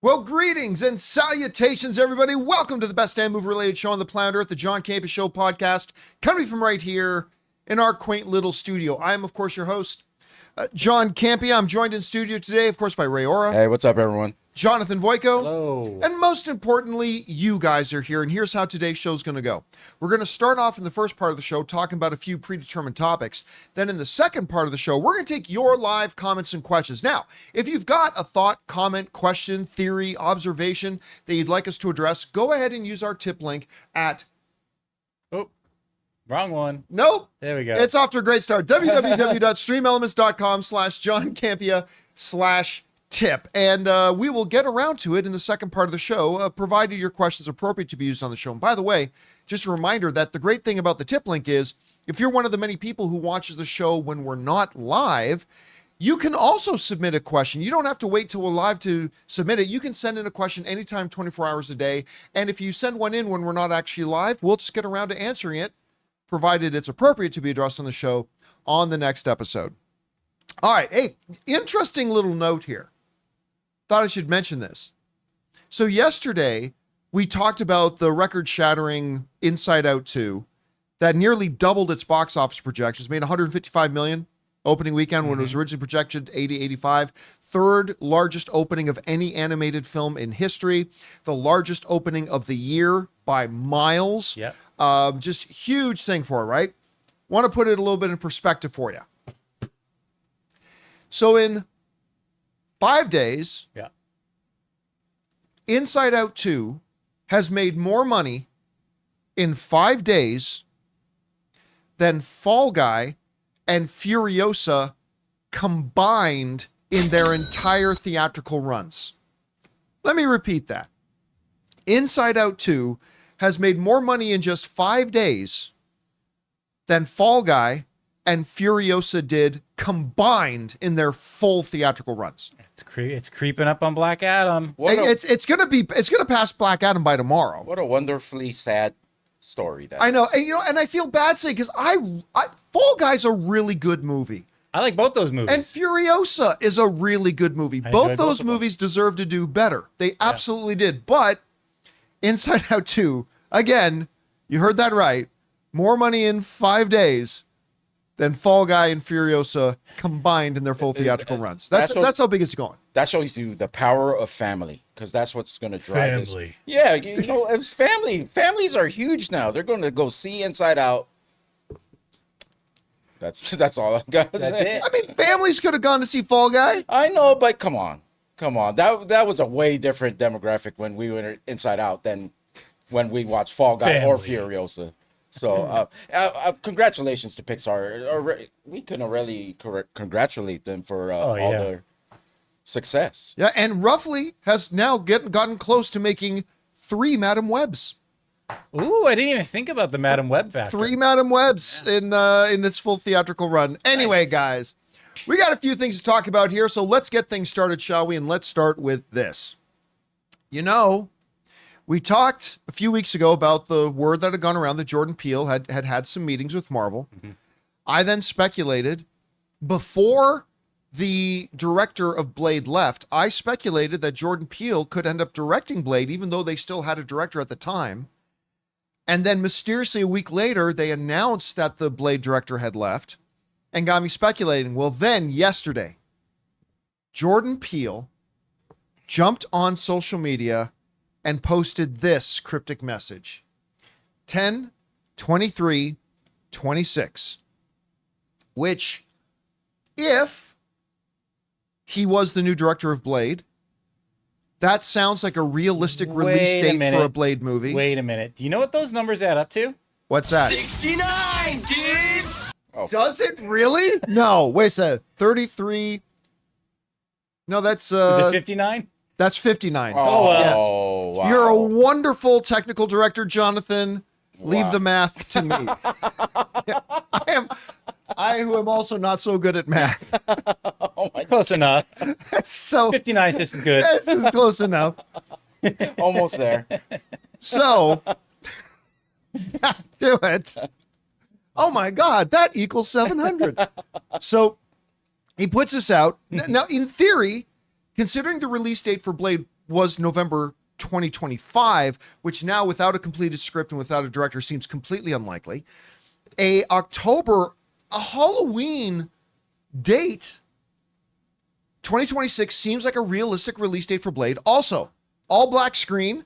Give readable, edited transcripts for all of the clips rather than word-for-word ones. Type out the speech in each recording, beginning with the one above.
Well, greetings and salutations, everybody. Welcome to the best damn movie-related show on the planet Earth, the John Campea Show podcast, coming from right here in our quaint little studio. I am, of course, your host, John Campea. I'm joined in studio today, of course, by Ray Ora. Hey, what's up, everyone? Jonathan Voico. Hello. And most importantly, you guys are here, and here's how today's show's going to go. We're going to start off in the first part of the show talking about a few predetermined topics. Then in the second part of the show, we're going to take your live comments and questions. Now, if you've got a thought, comment, question, theory, observation that you'd like us to address, go ahead and use our tip link at... Oh, wrong one. Nope. There we go. It's off to a great start. www.streamelements.com/JohnCampea/tip. And we will get around to it in the second part of the show, provided your questions are appropriate to be used on the show. And by the way, just a reminder that the great thing about the tip link is if you're one of the many people who watches the show when we're not live, you can also submit a question. You don't have to wait till we're live to submit it. You can send in a question anytime, 24 hours a day. And if you send one in when we're not actually live, we'll just get around to answering it, provided it's appropriate to be addressed on the show on the next episode. All right. Hey, interesting little note here. Thought I should mention this. So yesterday, we talked about the record-shattering Inside Out 2 that nearly doubled its box office projections, made $155 million opening weekend when it was originally projected 85. Third largest opening of any animated film in history. The largest opening of the year by miles. Yep. Just huge thing for it, right? Want to put it a little bit in perspective for you. So in 5 days, Yeah. Inside Out 2 has made more money in 5 days than Fall Guy and Furiosa combined in their entire theatrical runs. Let me repeat that. Inside Out 2 has made more money in just 5 days than Fall Guy and Furiosa did combined in their full theatrical runs. It's creeping up on Black Adam. It's gonna pass Black Adam by tomorrow. What a wonderfully sad story that I know, is. and and I feel bad saying because I Fall Guy's a really good movie, I like both those movies. and Furiosa is a really good movie. I Both enjoyed both those of them. movies deserve to do better. They absolutely did. But Inside Out 2, again, you heard that right. More money in 5 days than Fall Guy and Furiosa combined in their full theatrical runs. That's how big it's going. That shows you the power of family, because that's what's going to drive this. Family. Yeah, you know, it's family. Families are huge now. They're going to go see Inside Out. That's all I got to That's say. it. I mean, families could have gone to see Fall Guy. I know, but come on. That was a way different demographic when we were Inside Out than when we watched Fall Guy or Family. Furiosa. So, congratulations to Pixar. We couldn't really congratulate them for all their success. Yeah, and roughly has now gotten close to making 3 Madam Webs. Ooh, I didn't even think about the Madam Web factor. 3 Madam Webs in its full theatrical run. Anyway, guys, we got a few things to talk about here, so let's get things started, shall we? And let's start with this. You know, we talked a few weeks ago about the word that had gone around that Jordan Peele had some meetings with Marvel. Mm-hmm. I then speculated before the director of Blade left, I speculated that Jordan Peele could end up directing Blade, even though they still had a director at the time. And then mysteriously a week later, they announced that the Blade director had left and got me speculating. Well, then yesterday, Jordan Peele jumped on social media and posted this cryptic message. 10/23/26, which, if he was the new director of Blade, that sounds like a realistic release date for a Blade movie. Wait a minute. Do you know what those numbers add up to? What's that? 69, dudes! Oh, Does it really? No, wait a second. 33. No, that's Is it 59? that's 59. oh, Yes. wow. You're a wonderful technical director, Jonathan. Leave Wow. the math to me. I who am also not so good at math. Oh my, Close enough. So 59 is just as good. this is close enough. almost there. So do it. Oh my God, that equals 700. So he puts this out. Now, in theory, considering the release date for Blade was November 2025, which now without a completed script and without a director seems completely unlikely. A Halloween date, 2026 seems like a realistic release date for Blade. Also, all black screen,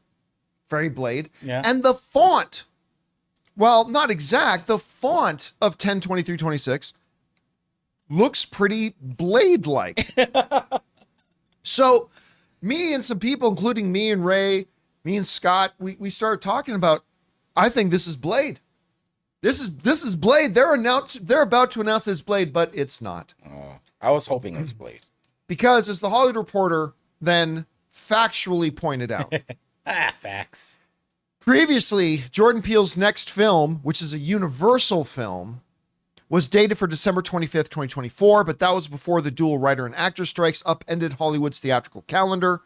very Blade. Yeah. And the font, well, not exact, the font of 10/23/26 looks pretty Blade-like. So me and some people, including me and Ray, me and Scott, we started talking about, I think this is Blade. This is Blade. They're about to announce this Blade, but it's not. I was hoping it was Blade. Because as the Hollywood Reporter then factually pointed out, Facts. previously, Jordan Peele's next film, which is a Universal film, was dated for December 25th, 2024, but that was before the dual writer and actor strikes upended Hollywood's theatrical calendar.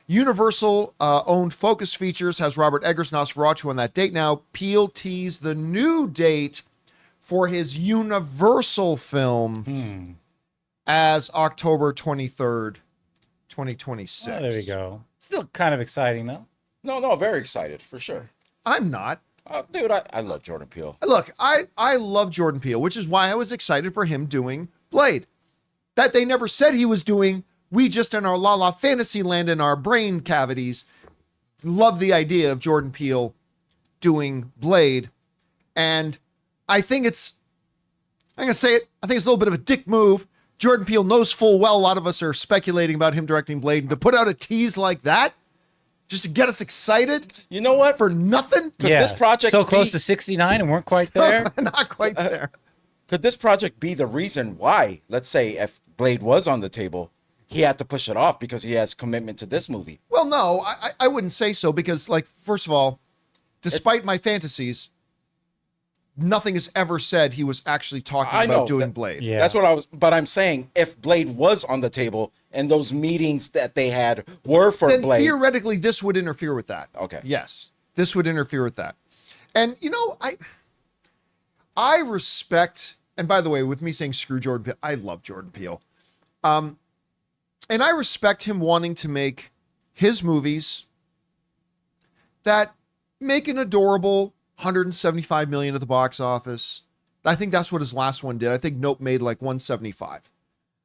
Universal owned Focus Features has Robert Eggers' Nosferatu on that date now. Peele teased the new date for his Universal film as October 23rd, 2026. Oh, there we go. Still kind of exciting, though. No, very excited for sure. I'm not. Dude, I love Jordan Peele. Look, I love Jordan Peele, which is why I was excited for him doing Blade. That they never said he was doing. We just, in our la fantasy land, in our brain cavities, love the idea of Jordan Peele doing Blade. And I think I'm going to say it, I think it's a little bit of a dick move. Jordan Peele knows full well a lot of us are speculating about him directing Blade. And to put out a tease like that, just to get us excited. You know what? For nothing? Could this project so close to 69 and weren't quite there? Not quite there. Could this project be the reason why, let's say, if Blade was on the table, he had to push it off because he has commitment to this movie? Well, no, I wouldn't say so because, like, first of all, despite my fantasies, nothing is ever said he was actually talking about doing Blade. Yeah. That's what but I'm saying, if Blade was on the table and those meetings that they had were for Then Blade. theoretically, this would interfere with that. Okay. Yes, this would interfere with that. And, you know, I respect, and by the way, with me saying screw Jordan Peele, I love Jordan Peele. And I respect him wanting to make his movies that make an adorable 175 million at the box office. I think that's what his last one did. I think Nope made like 175,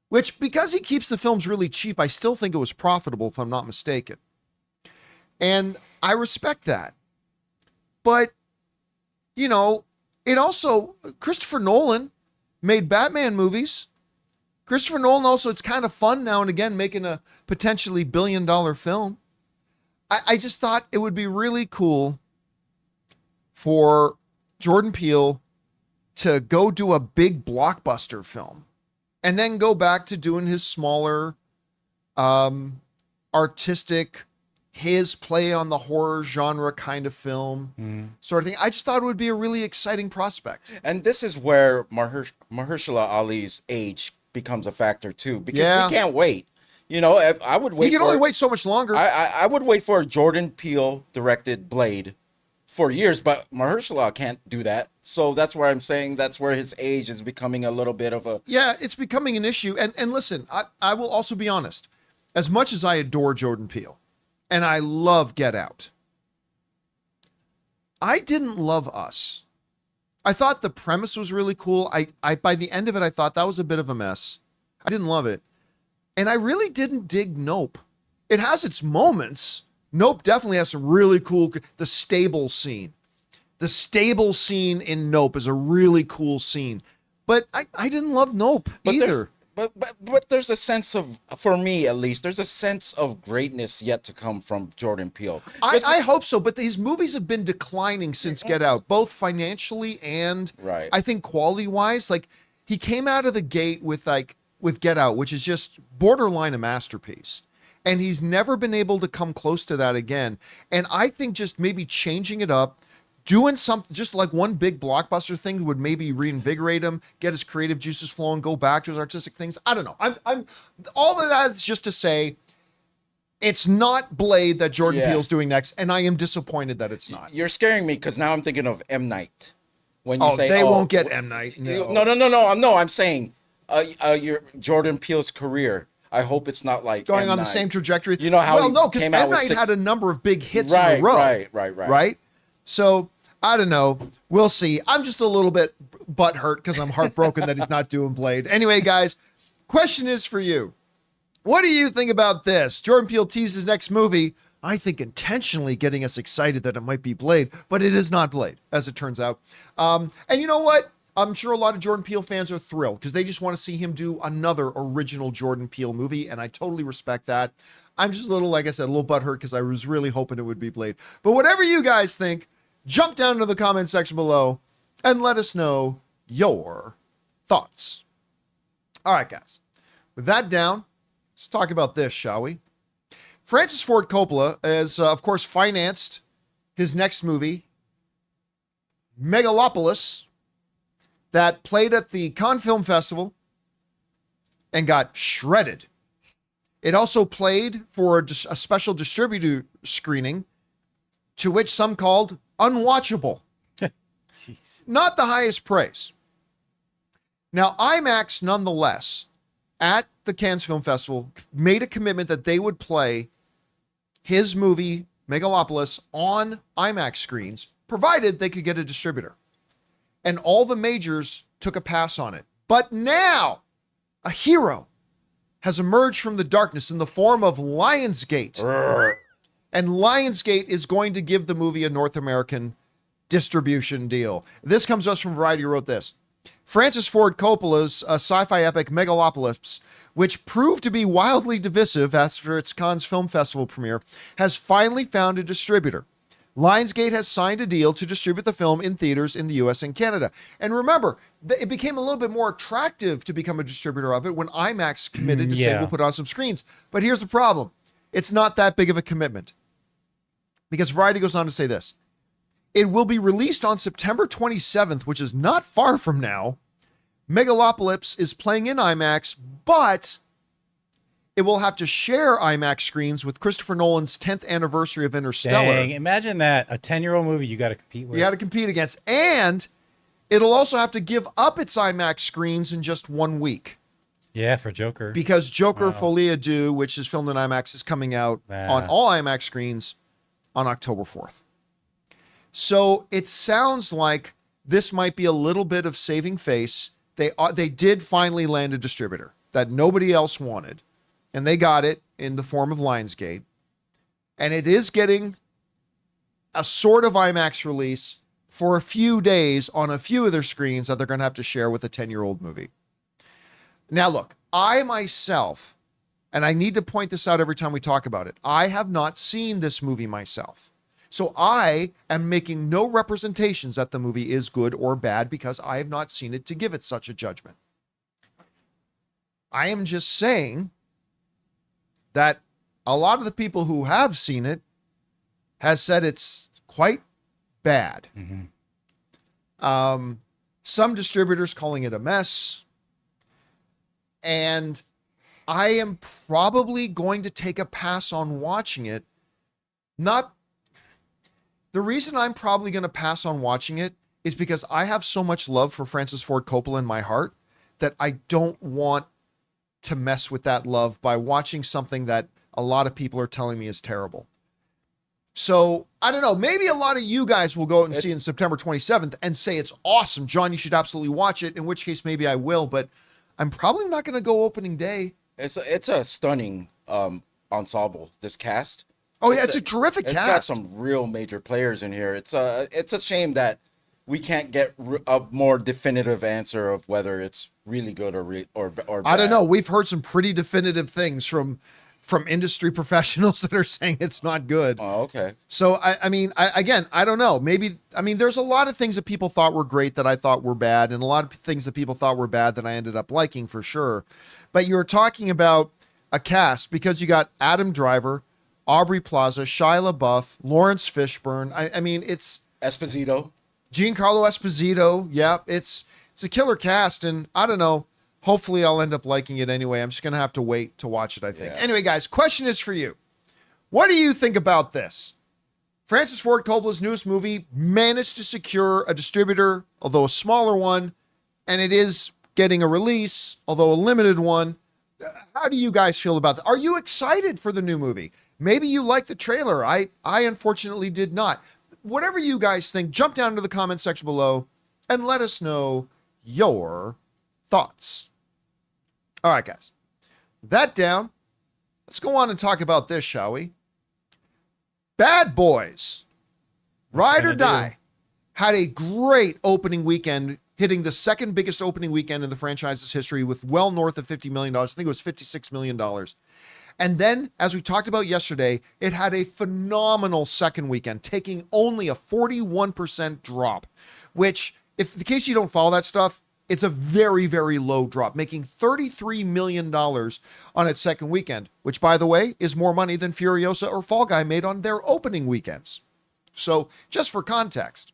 which, because he keeps the films really cheap, I still think it was profitable if I'm not mistaken. And I respect that. But, you know, it also, Christopher Nolan made Batman movies. Christopher Nolan also, it's kind of fun now and again making a potentially billion-dollar film. I just thought it would be really cool for Jordan Peele to go do a big blockbuster film and then go back to doing his smaller, artistic, his play on the horror genre kind of film sort of thing. I just thought it would be a really exciting prospect. And this is where Mahershala Ali's age becomes a factor too, because we can't wait. You know, if I would wait. He can only wait so much longer. I would wait for a Jordan Peele directed Blade for years, but Mahershala can't do that. So that's where I'm saying that's where his age is becoming a little bit of a... Yeah, it's becoming an issue. And listen, I will also be honest. As much as I adore Jordan Peele, and I love Get Out, I didn't love Us. I thought the premise was really cool. I by the end of it, I thought that was a bit of a mess. I didn't love it. And I really didn't dig Nope. It has its moments. Nope definitely has some really cool... The stable scene. The stable scene in Nope is a really cool scene. But I didn't love Nope either. But there's a sense of, for me at least, there's a sense of greatness yet to come from Jordan Peele. I hope so, but his movies have been declining since Get Out, both financially and I think quality-wise. Like, he came out of the gate with Get Out, which is just borderline a masterpiece. And he's never been able to come close to that again. And I think just maybe changing it up, doing something, just like one big blockbuster thing would maybe reinvigorate him, get his creative juices flowing, go back to his artistic things. I don't know. I'm all of that is just to say it's not Blade that Jordan Peele's doing next, and I am disappointed that it's not. You're scaring me because now I'm thinking of M. Night. When you say they won't get M. Night. No. No, I'm saying your Jordan Peele's career. I hope it's not like going M. on the Night. same trajectory. You know how well, he no, because came M. out with Night six- had a number of big hits Right, in a row. right. Right? So, I don't know. We'll see. I'm just a little bit butthurt because I'm heartbroken that he's not doing Blade. Anyway, guys, question is for you. What do you think about this? Jordan Peele teases his next movie, I think intentionally getting us excited that it might be Blade, but it is not Blade, as it turns out. And you know what? I'm sure a lot of Jordan Peele fans are thrilled because they just want to see him do another original Jordan Peele movie, and I totally respect that. I'm just a little, like I said, a little butthurt because I was really hoping it would be Blade. But whatever you guys think, jump down into the comment section below and let us know your thoughts. All right, guys. With that down, let's talk about this, shall we? Francis Ford Coppola has, of course, financed his next movie, Megalopolis, that played at the Cannes Film Festival and got shredded. It also played for a special distributor screening, to which some called unwatchable. Jeez. Not the highest praise. Now, IMAX, nonetheless, at the Cannes Film Festival, made a commitment that they would play his movie, Megalopolis, on IMAX screens, provided they could get a distributor. And all the majors took a pass on it. But now, a hero has emerged from the darkness in the form of Lionsgate. And Lionsgate is going to give the movie a North American distribution deal. This comes to us from Variety, who wrote this. Francis Ford Coppola's sci-fi epic Megalopolis, which proved to be wildly divisive after its Cannes Film Festival premiere, has finally found a distributor. Lionsgate has signed a deal to distribute the film in theaters in the US and Canada. And remember, it became a little bit more attractive to become a distributor of it when IMAX committed to say, Yeah. we'll put it on some screens. But here's the problem. It's not that big of a commitment. Because Variety goes on to say this. It will be released on September 27th, which is not far from now. Megalopolis is playing in IMAX, but it will have to share IMAX screens with Christopher Nolan's 10th anniversary of Interstellar. Dang, imagine that. A 10-year-old movie you got to compete with. You got to compete against. And it'll also have to give up its IMAX screens in just 1 week. Yeah, for Joker. Because Joker Wow. Folie à Deux, which is filmed in IMAX, is coming out on all IMAX screens on October 4th. So it sounds like this might be a little bit of saving face. They did finally land a distributor that nobody else wanted. And they got it in the form of Lionsgate. And it is getting a sort of IMAX release for a few days on a few of their screens that they're going to have to share with a 10-year-old movie. Now, look, I myself, and I need to point this out every time we talk about it, I have not seen this movie myself. So I am making no representations that the movie is good or bad because I have not seen it to give it such a judgment. I am just saying that a lot of the people who have seen it has said it's quite bad. Mm-hmm. Some distributors calling it a mess. And I am probably going to take a pass on watching it. The reason I'm probably going to pass on watching it is because I have so much love for Francis Ford Coppola in my heart that I don't want to mess with that love by watching something that a lot of people are telling me is terrible. So, I don't know, maybe a lot of you guys will go out and see it on September 27th and say it's awesome. John, you should absolutely watch it, in which case maybe I will, but I'm probably not going to go opening day. It's a stunning ensemble, this cast. Oh yeah, it's a terrific cast. It's got some real major players in here. It's a shame that we can't get a more definitive answer of whether it's really good or bad. I don't know. We've heard some pretty definitive things from industry professionals that are saying it's not good. Oh, okay. So I mean, I don't know. Maybe, I mean, there's a lot of things that people thought were great that I thought were bad, and a lot of things that people thought were bad that I ended up liking for sure. But you're talking about a cast because you got Adam Driver, Aubrey Plaza, Shia LaBeouf, Lawrence Fishburne. I mean, it's Esposito. Giancarlo Esposito. Yeah, it's a killer cast, and I don't know. Hopefully I'll end up liking it anyway. I'm just going to have to wait to watch it, I think. Yeah. Anyway, guys, question is for you. What do you think about this? Francis Ford Coppola's newest movie managed to secure a distributor, although a smaller one, and it is getting a release, although a limited one, How do you guys feel about that? Are you excited for the new movie? Maybe you like the trailer. I unfortunately did not. Whatever you guys think, jump down to the comment section below and let us know your thoughts. All right, guys. That down. Let's go on and talk about this, shall we? Bad Boys, Ride or Die, had a great opening weekend, hitting the second biggest opening weekend in the franchise's history with well north of $50 million. I think it was $56 million. And then, as we talked about yesterday, it had a phenomenal second weekend, taking only a 41% drop, which, if in case you don't follow that stuff, it's a very, very low drop, making $33 million on its second weekend, which, by the way, is more money than Furiosa or Fall Guy made on their opening weekends. So, just for context,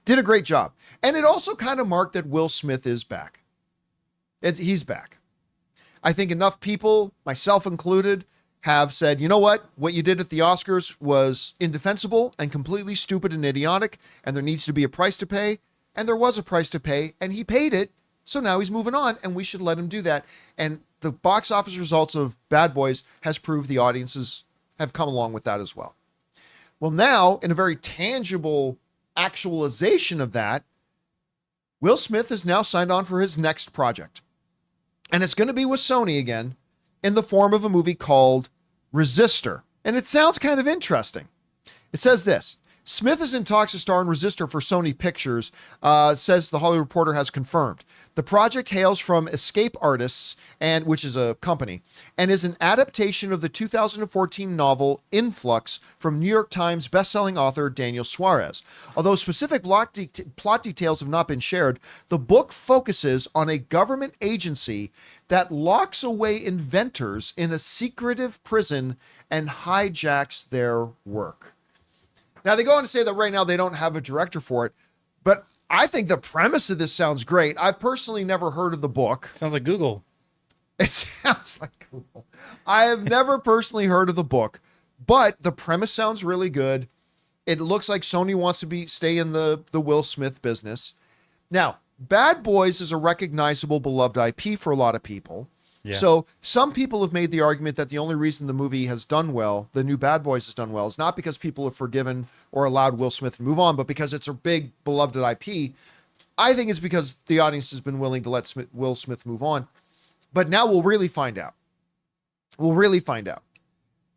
did a great job. And it also kind of marked that Will Smith is back. He's back. I think enough people, myself included, have said, you know what you did at the Oscars was indefensible and completely stupid and idiotic, and there needs to be a price to pay. And there was a price to pay, and he paid it. So now he's moving on, and we should let him do that. And the box office results of Bad Boys has proved the audiences have come along with that as well. Well, now, in a very tangible actualization of that, Will Smith is now signed on for his next project. And it's going to be with Sony again in the form of a movie called Resistor. And it sounds kind of interesting. It says this: Smith is in talks to star in Resistor for Sony Pictures, says the Hollywood Reporter has confirmed. The project hails from Escape Artists, which is a company, and is an adaptation of the 2014 novel Influx from New York Times bestselling author Daniel Suarez. Although specific plot details have not been shared, the book focuses on a government agency that locks away inventors in a secretive prison and hijacks their work. Now, they go on to say that right now they don't have a director for it, but I think the premise of this sounds great. I've personally never heard of the book. Sounds like Google. It sounds like Google. I have never personally heard of the book, but the premise sounds really good. It looks like Sony wants to stay in the Will Smith business. Now, Bad Boys is a recognizable, beloved IP for a lot of people. Yeah. So some people have made the argument that the only reason the movie has done well, the new Bad Boys has done well, is not because people have forgiven or allowed Will Smith to move on, but because it's a big beloved IP. I think it's because the audience has been willing to let Will Smith move on. But now we'll really find out. We'll really find out.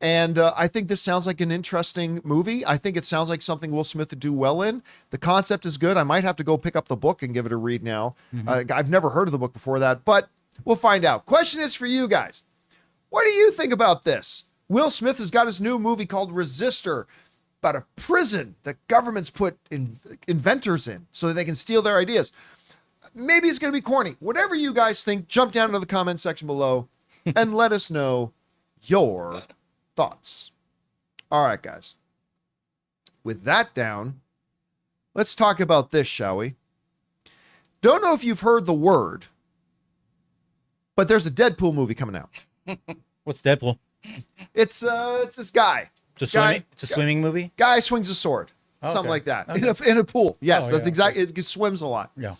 And I think this sounds like an interesting movie. I think it sounds like something Will Smith would do well in. The concept is good. I might have to go pick up the book and give it a read now. Mm-hmm. I've never heard of the book before that, but we'll find out. Question is for you guys. What do you think about this? Will Smith has got his new movie called Resistor, about a prison that governments put inventors in so that they can steal their ideas. Maybe it's going to be corny. Whatever you guys think, jump down into the comment section below and let us know your thoughts. All right, guys. With that down, let's talk about this, shall we? Don't know if you've heard the word, but there's a Deadpool movie coming out. What's Deadpool? It's this guy. Swimming? It's a swimming movie? Guy swings a sword. Oh, something okay. like that. Okay. In a pool. Yes, Oh, that's yeah, exactly. It swims a lot. Yeah.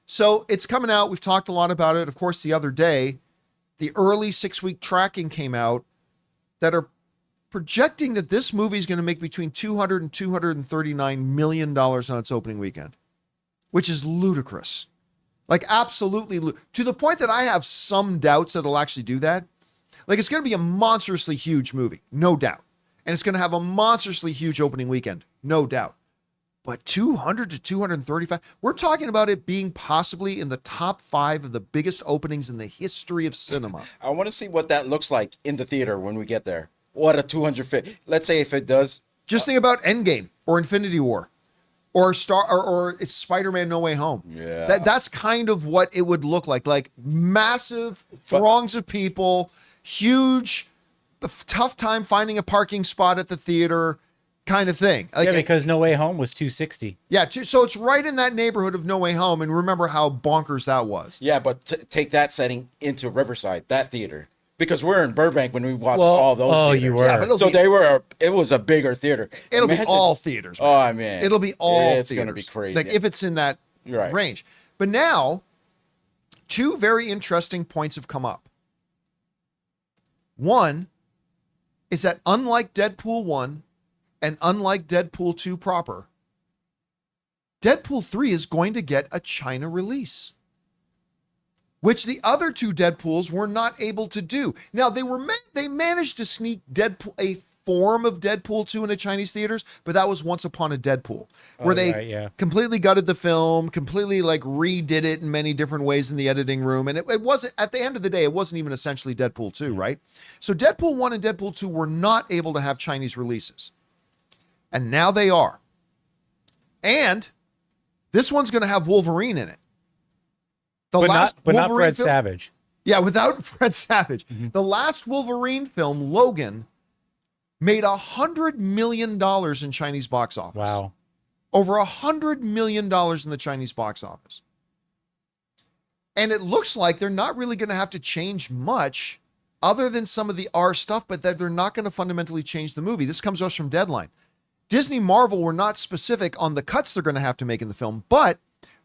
So it's coming out. We've talked a lot about it. Of course, the other day, the early 6-week tracking came out that are projecting that this movie is going to make between $200 and $239 million on its opening weekend, which is ludicrous. Like, absolutely, to the point that I have some doubts that it'll actually do that. Like, it's going to be a monstrously huge movie, no doubt. And it's going to have a monstrously huge opening weekend, no doubt. But 200 to 235, we're talking about it being possibly in the top 5 of the biggest openings in the history of cinema. I want to see what that looks like in the theater when we get there. What a 250. Let's say if it does. Just think about Endgame or Infinity War or it's Spider-Man No Way Home. Yeah. That's kind of what it would look like massive throngs of people, huge, tough time finding a parking spot at the theater kind of thing. Like, yeah, because No Way Home was 260. Yeah, so it's right in that neighborhood of No Way Home, and remember how bonkers that was. Yeah, but take that setting into Riverside, that theater. Because we're in Burbank when we watched all those theaters. You were. Yeah, but it was a bigger theater. It'll be all theaters. Man. Oh, I mean. It'll be all theaters. It's going to be crazy. Like, if it's in that range. But now, 2 very interesting points have come up. One is that unlike Deadpool 1 and unlike Deadpool 2 proper, Deadpool 3 is going to get a China release, which the other two Deadpools were not able to do. Now, they managed to sneak Deadpool, a form of Deadpool 2 into Chinese theaters, but that was Once Upon a Deadpool, where they completely gutted the film, completely like redid it in many different ways in the editing room. And it wasn't, at the end of the day, it wasn't even essentially Deadpool 2, right? So Deadpool 1 and Deadpool 2 were not able to have Chinese releases. And now they are. And this one's going to have Wolverine in it. But not Fred Savage. Yeah, without Fred Savage. Mm-hmm. The last Wolverine film, Logan, made $100 million in Chinese box office. Wow. Over $100 million in the Chinese box office. And it looks like they're not really going to have to change much other than some of the R stuff, but that they're not going to fundamentally change the movie. This comes to us from Deadline. Disney Marvel were not specific on the cuts they're going to have to make in the film, but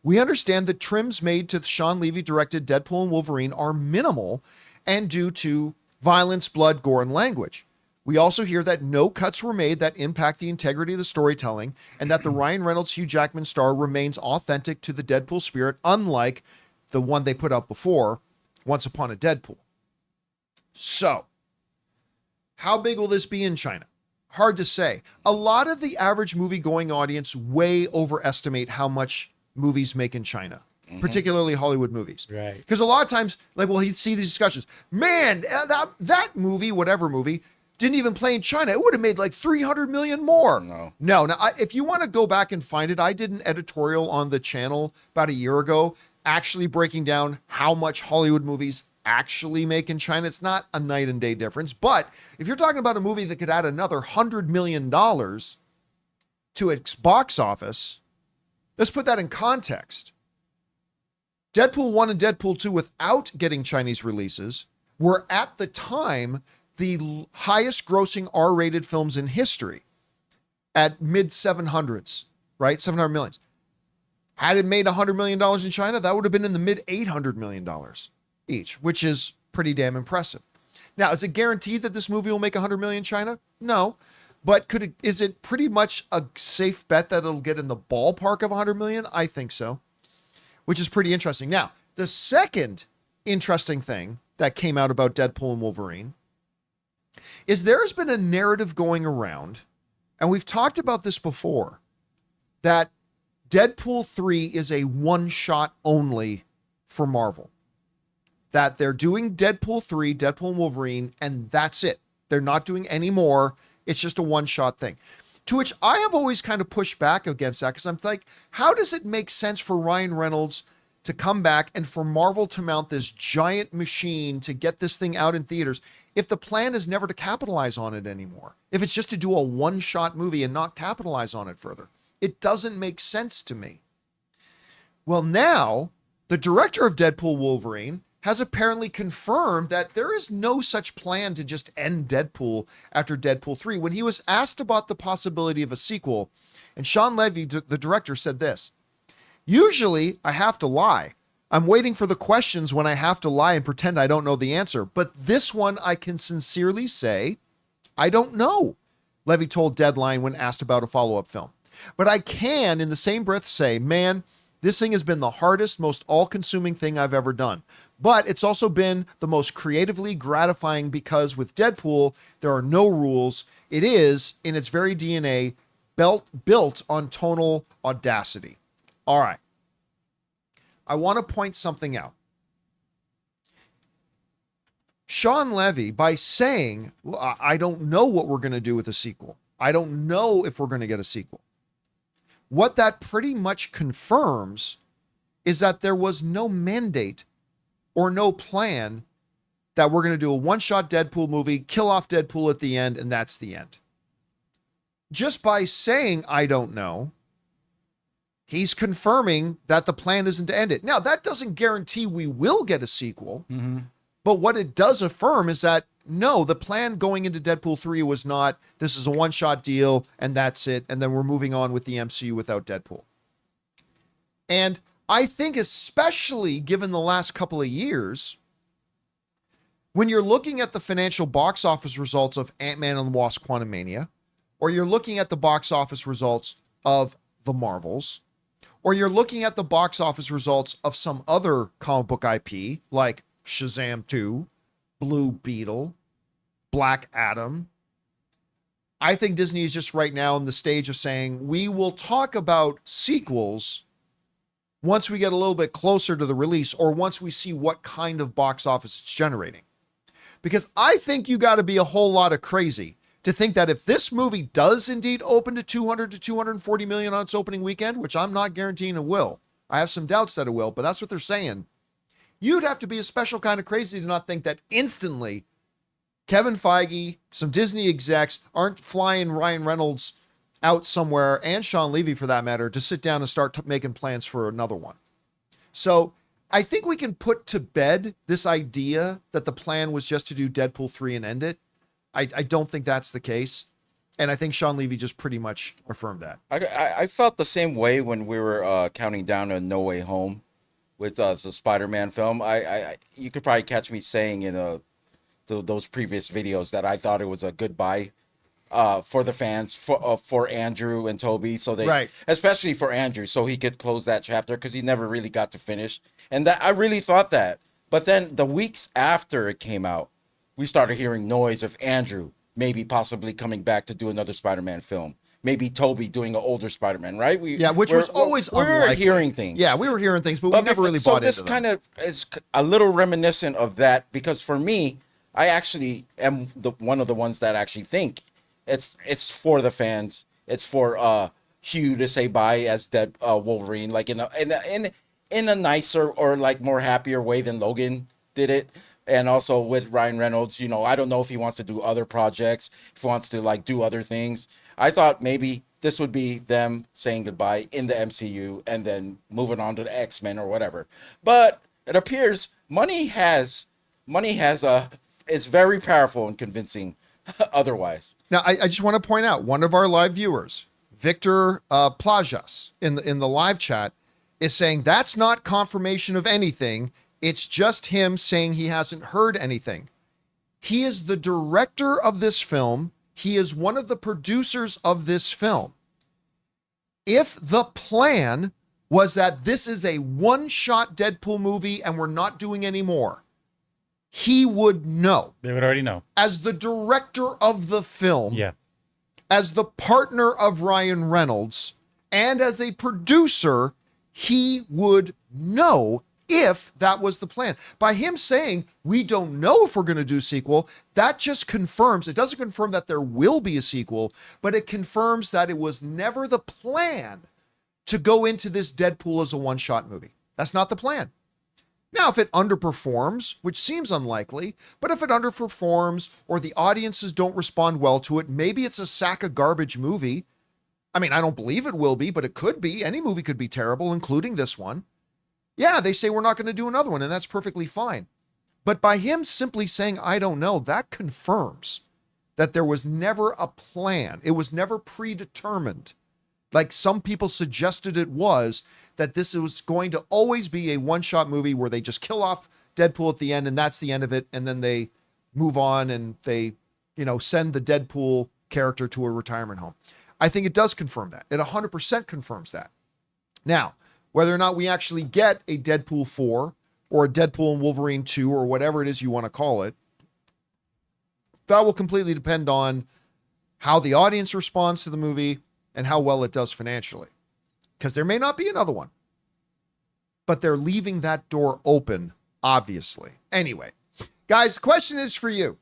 we understand that trims made to Sean Levy-directed Deadpool and Wolverine are minimal and due to violence, blood, gore, and language. We also hear that no cuts were made that impact the integrity of the storytelling and that the Ryan Reynolds-Hugh Jackman star remains authentic to the Deadpool spirit, unlike the one they put out before, Once Upon a Deadpool. So, how big will this be in China? Hard to say. A lot of the average movie-going audience way overestimate how much movies make in China, particularly Hollywood movies. Right. Because a lot of times, like, we'll see these discussions. Man, that movie, whatever movie, didn't even play in China. It would have made like 300 million more. No. Now, if you want to go back and find it, I did an editorial on the channel about a year ago, actually breaking down how much Hollywood movies actually make in China. It's not a night and day difference, but if you're talking about a movie that could add another $100 million to its box office, let's put that in context. Deadpool 1 and Deadpool 2, without getting Chinese releases, were at the time the highest grossing R-rated films in history at mid 700s, right? 700 millions. Had it made $100 million in China, that would have been in the mid $800 million each, which is pretty damn impressive. Now, is it guaranteed that this movie will make 100 million in China? No. But is it pretty much a safe bet that it'll get in the ballpark of 100 million? I think so, which is pretty interesting. Now, the second interesting thing that came out about Deadpool and Wolverine is there's been a narrative going around, and we've talked about this before, that Deadpool 3 is a one-shot only for Marvel. That they're doing Deadpool 3, Deadpool and Wolverine, and that's it. They're not doing any more. It's just a one-shot thing. To which I have always kind of pushed back against that, because I'm like, how does it make sense for Ryan Reynolds to come back and for Marvel to mount this giant machine to get this thing out in theaters if the plan is never to capitalize on it anymore? If it's just to do a one-shot movie and not capitalize on it further. It doesn't make sense to me. Well, now, the director of Deadpool Wolverine has apparently confirmed that there is no such plan to just end Deadpool after Deadpool 3. When he was asked about the possibility of a sequel, and Sean Levy, the director, said this: "Usually, I have to lie. I'm waiting for the questions when I have to lie and pretend I don't know the answer. But this one, I can sincerely say, I don't know," Levy told Deadline when asked about a follow-up film. "But I can, in the same breath, say, man, this thing has been the hardest, most all-consuming thing I've ever done. But it's also been the most creatively gratifying because with Deadpool, there are no rules. It is, in its very DNA, built on tonal audacity." All right. I want to point something out. Sean Levy, by saying, well, I don't know what we're going to do with a sequel. I don't know if we're going to get a sequel. What that pretty much confirms is that there was no mandate or no plan that we're going to do a one-shot Deadpool movie, kill off Deadpool at the end, and that's the end. Just by saying, I don't know, he's confirming that the plan isn't to end it. Now, that doesn't guarantee we will get a sequel, but what it does affirm is that, no, the plan going into Deadpool 3 was not, this is a one-shot deal, and that's it, and then we're moving on with the MCU without Deadpool. And I think especially given the last couple of years, When you're looking at the financial box office results of Ant-Man and the Wasp: Quantumania, or you're looking at the box office results of the Marvels, or you're looking at the box office results of some other comic book IP like Shazam 2, Blue Beetle, Black Adam, I think Disney is just right now in the stage of saying, we will talk about sequels once we get a little bit closer to the release or once we see what kind of box office it's generating. Because I think you got to be a whole lot of crazy to think that if this movie does indeed open to 200 to 240 million on its opening weekend, which I'm not guaranteeing it will, I have some doubts that it will, but that's what they're saying. You'd have to be a special kind of crazy to not think that instantly Kevin Feige, some Disney execs aren't flying Ryan Reynolds out somewhere, and Sean Levy for that matter, to sit down and start making plans for another one. So I think we can put to bed this idea that the plan was just to do Deadpool 3 and end it. I don't think that's the case. And I think Sean Levy just pretty much affirmed that. I felt the same way when we were counting down to No Way Home with the Spider-Man film. You could probably catch me saying in those previous videos that I thought it was a goodbye for the fans, for Andrew and Toby, so they, right, especially for Andrew, so he could close that chapter because he never really got to finish. And that I really thought that. But then the weeks after it came out, we started hearing noise of Andrew maybe possibly coming back to do another Spider-Man film. Maybe Toby doing an older Spider-Man, right? Which was always unlikely. We were hearing things. Yeah, we were hearing things, but we never really bought into them. So this kind of is a little reminiscent of that, because for me, I actually am one of the ones that actually think it's for the fans. It's for Hugh to say bye as dead Wolverine, like in a nicer or like more happier way than Logan did it. And also with Ryan Reynolds, you know, I don't know if he wants to do other projects, if he wants to like do other things. I thought maybe this would be them saying goodbye in the MCU and then moving on to the X-Men or whatever. But it appears money is very powerful and convincing otherwise. Now, I just want to point out, one of our live viewers, Victor Plajas, in the live chat, is saying that's not confirmation of anything. It's just him saying he hasn't heard anything. He is the director of this film. He is one of the producers of this film. If the plan was that this is a one-shot Deadpool movie and we're not doing any more, he would know. They would already know. As the director of the film, yeah, as the partner of Ryan Reynolds, and as a producer, he would know if that was the plan. By him saying, we don't know if we're going to do a sequel, that just confirms, it doesn't confirm that there will be a sequel, but it confirms that it was never the plan to go into this Deadpool as a one-shot movie. That's not the plan. Now, if it underperforms, which seems unlikely, but if it underperforms or the audiences don't respond well to it, maybe it's a sack of garbage movie. I mean, I don't believe it will be, but it could be. Any movie could be terrible, including this one. Yeah, they say we're not going to do another one, and that's perfectly fine. But by him simply saying, I don't know, that confirms that there was never a plan. It was never predetermined. Like some people suggested it was, that this was going to always be a one-shot movie where they just kill off Deadpool at the end, and that's the end of it, and then they move on and they, send the Deadpool character to a retirement home. I think it does confirm that. It 100% confirms that. Now, whether or not we actually get a Deadpool 4 or a Deadpool and Wolverine 2 or whatever it is you want to call it, that will completely depend on how the audience responds to the movie and how well it does financially. Because there may not be another one. But they're leaving that door open, obviously. Anyway, guys, the question is for you.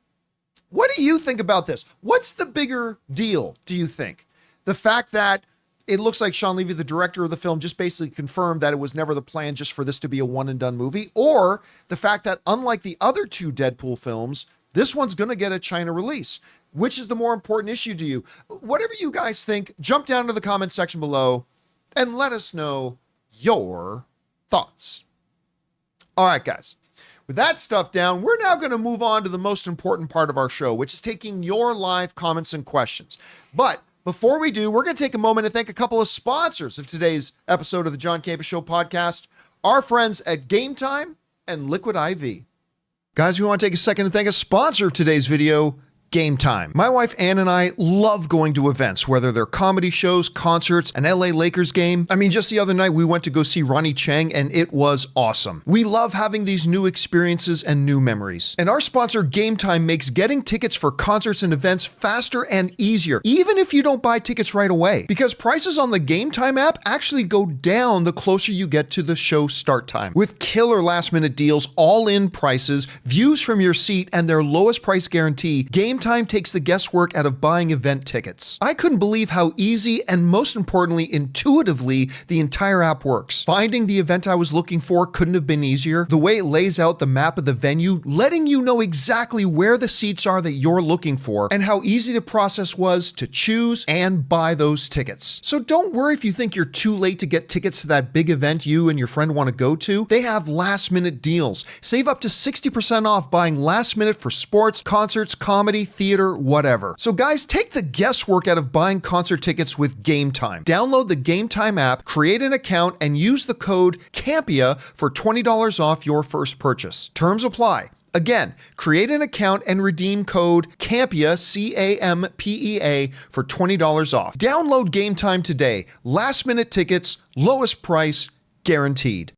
What do you think about this? What's the bigger deal, do you think? The fact that it looks like Sean Levy, the director of the film, just basically confirmed that it was never the plan just for this to be a one-and-done movie, or the fact that unlike the other two Deadpool films, this one's going to get a China release. Which is the more important issue to you? Whatever you guys think, jump down to the comment section below and let us know your thoughts. All right, guys. With that stuff down, we're now going to move on to the most important part of our show, which is taking your live comments and questions. But before we do, we're going to take a moment to thank a couple of sponsors of today's episode of the John Campea Show podcast, our friends at Gametime and Liquid IV. Guys, we want to take a second to thank a sponsor of today's video, Gametime. My wife Ann and I love going to events, whether they're comedy shows, concerts, an LA Lakers game. I mean, just the other night we went to go see Ronnie Chang and it was awesome. We love having these new experiences and new memories. And our sponsor Gametime makes getting tickets for concerts and events faster and easier, even if you don't buy tickets right away. Because prices on the Gametime app actually go down the closer you get to the show start time. With killer last minute deals, all-in prices, views from your seat, and their lowest price guarantee, Gametime takes the guesswork out of buying event tickets. I couldn't believe how easy and most importantly, intuitively, the entire app works. Finding the event I was looking for couldn't have been easier. The way it lays out the map of the venue, letting you know exactly where the seats are that you're looking for, and how easy the process was to choose and buy those tickets. So don't worry if you think you're too late to get tickets to that big event you and your friend want to go to. They have last minute deals. Save up to 60% off buying last minute for sports, concerts, comedy, theater, whatever. So guys, take the guesswork out of buying concert tickets with Gametime. Download the Gametime app, create an account, and use the code CAMPEA for $20 off your first purchase. Terms apply. Again, create an account and redeem code CAMPEA, C-A-M-P-E-A, for $20 off. Download Gametime today. Last minute tickets, lowest price, guaranteed.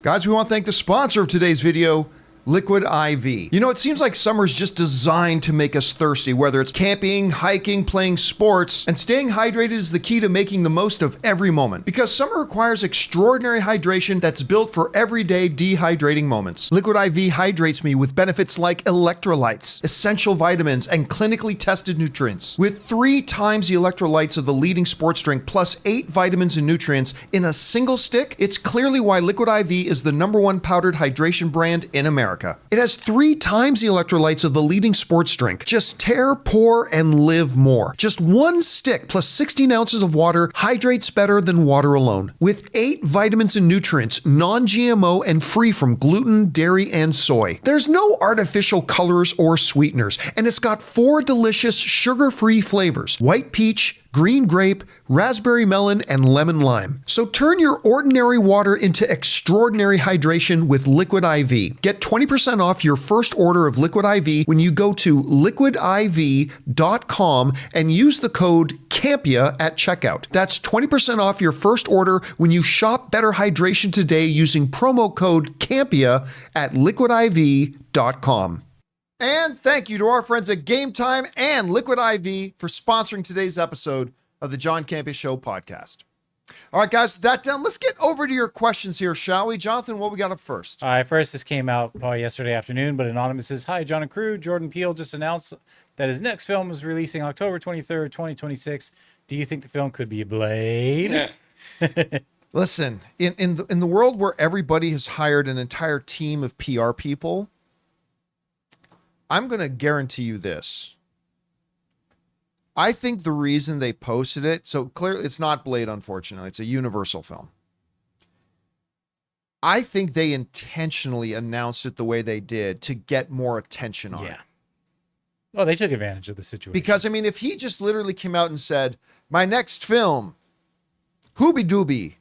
Guys, we want to thank the sponsor of today's video, Liquid IV. You know, it seems like summer's just designed to make us thirsty, whether it's camping, hiking, playing sports, and staying hydrated is the key to making the most of every moment. Because summer requires extraordinary hydration that's built for everyday dehydrating moments. Liquid IV hydrates me with benefits like electrolytes, essential vitamins, and clinically tested nutrients. With 3 times the electrolytes of the leading sports drink plus 8 vitamins and nutrients in a single stick, it's clearly why Liquid IV is the #1 powdered hydration brand in America. It has 3 times the electrolytes of the leading sports drink. Just tear, pour, and live more. Just 1 stick plus 16 ounces of water hydrates better than water alone. With 8 vitamins and nutrients, non-GMO and free from gluten, dairy, and soy. There's no artificial colors or sweeteners, and it's got 4 delicious sugar-free flavors: white peach, green grape, raspberry melon, and lemon lime. So turn your ordinary water into extraordinary hydration with Liquid IV. Get 20% off your first order of Liquid IV when you go to liquidiv.com and use the code CAMPEA at checkout. That's 20% off your first order when you shop Better Hydration today using promo code CAMPEA at liquidiv.com. And thank you to our friends at Gametime and Liquid IV for sponsoring today's episode of the John Campea Show podcast. All right, guys, with that done, let's get over to your questions here, shall we? Jonathan, what we got up first? All right, first, this came out probably yesterday afternoon, but Anonymous says, "Hi, John and crew. Jordan Peele just announced that his next film is releasing October 23rd, 2026. Do you think the film could be Blade?" Listen, in the world where everybody has hired an entire team of PR people, I'm going to guarantee you this. I think the reason they posted it, so clearly it's not Blade, unfortunately. It's a Universal film. I think they intentionally announced it the way they did to get more attention on it. Well, they took advantage of the situation. Because, I mean, if he just literally came out and said, my next film, Hooby Dooby,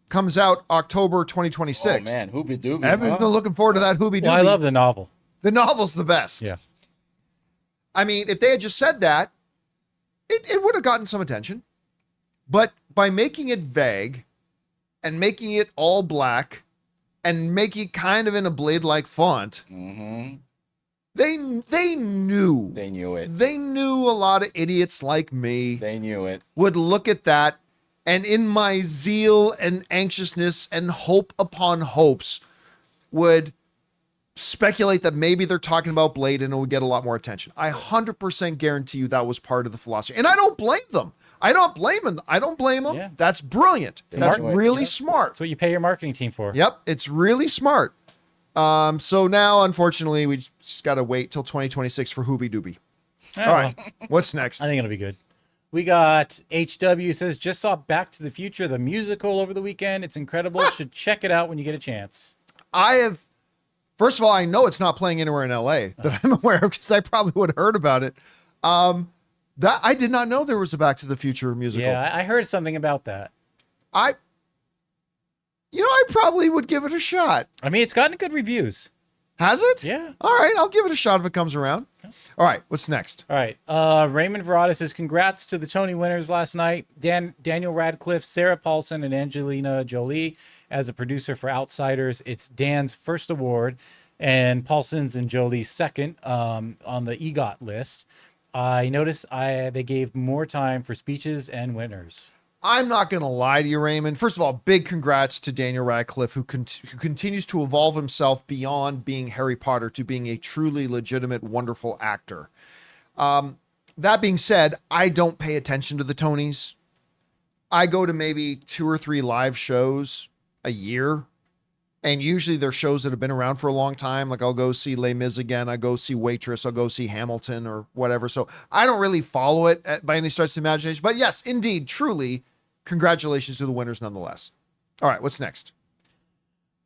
comes out October 2026. Oh, man, Hooby Dooby. Everyone's been looking forward to that Hooby Dooby. Well, I love the novel. The novel's the best. Yeah. I mean, if they had just said that, it would have gotten some attention. But by making it vague and making it all black and making it kind of in a Blade-like font, they knew. They knew it. They knew a lot of idiots like me They knew it. would look at that, and in my zeal and anxiousness and hope upon hopes would speculate that maybe they're talking about Blade and it would get a lot more attention. I 100% guarantee you that was part of the philosophy. And I don't blame them. I don't blame them. Yeah. That's brilliant. That's really smart. That's what you pay your marketing team for. Yep, it's really smart. So now, unfortunately, we just got to wait till 2026 for Hooby Dooby. Oh, All right, what's next? I think it'll be good. We got HW says, just saw Back to the Future, the musical, over the weekend. It's incredible. Should check it out when you get a chance. First of all, I know it's not playing anywhere in LA that I'm aware of because I probably would have heard about it. That I did not know there was a Back to the Future musical. Yeah, I heard something about that. I probably would give it a shot. I mean, it's gotten good reviews. Has it? Yeah. All right, I'll give it a shot if it comes around. All right, what's next? All right. Raymond Verada says, congrats to the Tony winners last night. Daniel Radcliffe, Sarah Paulson, and Angelina Jolie as a producer for Outsiders. It's Dan's first award, and Paulson's and Jolie's second on the EGOT list. I noticed they gave more time for speeches and winners. I'm not going to lie to you, Raymond. First of all, big congrats to Daniel Radcliffe, who continues to evolve himself beyond being Harry Potter to being a truly legitimate, wonderful actor. That being said, I don't pay attention to the Tonys. I go to maybe 2 or 3 live shows a year, and usually they're shows that have been around for a long time. Like I'll go see Les Mis again. I go see Waitress. I'll go see Hamilton or whatever. So I don't really follow it by any stretch of the imagination. But yes, indeed, truly, congratulations to the winners nonetheless. All right, what's next?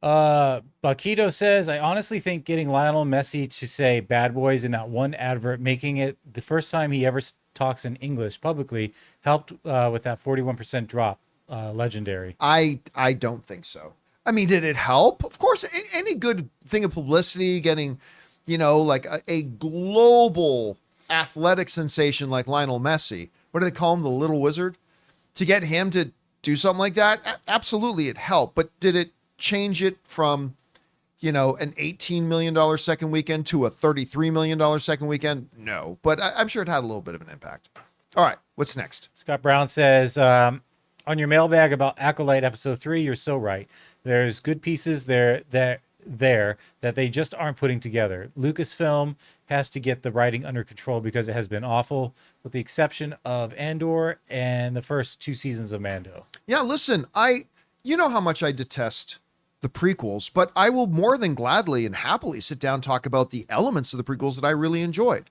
Bakito says, I honestly think getting Lionel Messi to say bad boys in that one advert, making it the first time he ever talks in English publicly, helped with that 41% drop. Legendary. I don't think so. I mean, did it help? Of course, any good thing of publicity, getting, like a global athletic sensation like Lionel Messi, what do they call him? The little wizard? To get him to do something like that, absolutely it helped. But did it change it from, an $18 million second weekend to a $33 million second weekend? No, but I'm sure it had a little bit of an impact. All right, what's next? Scott Brown says, on your mailbag about Acolyte episode 3, you're so right. There's good pieces there that they just aren't putting together. Lucasfilm has to get the writing under control because it has been awful, with the exception of Andor and the first 2 seasons of Mando. Yeah, listen, you know how much I detest the prequels, but I will more than gladly and happily sit down and talk about the elements of the prequels that I really enjoyed.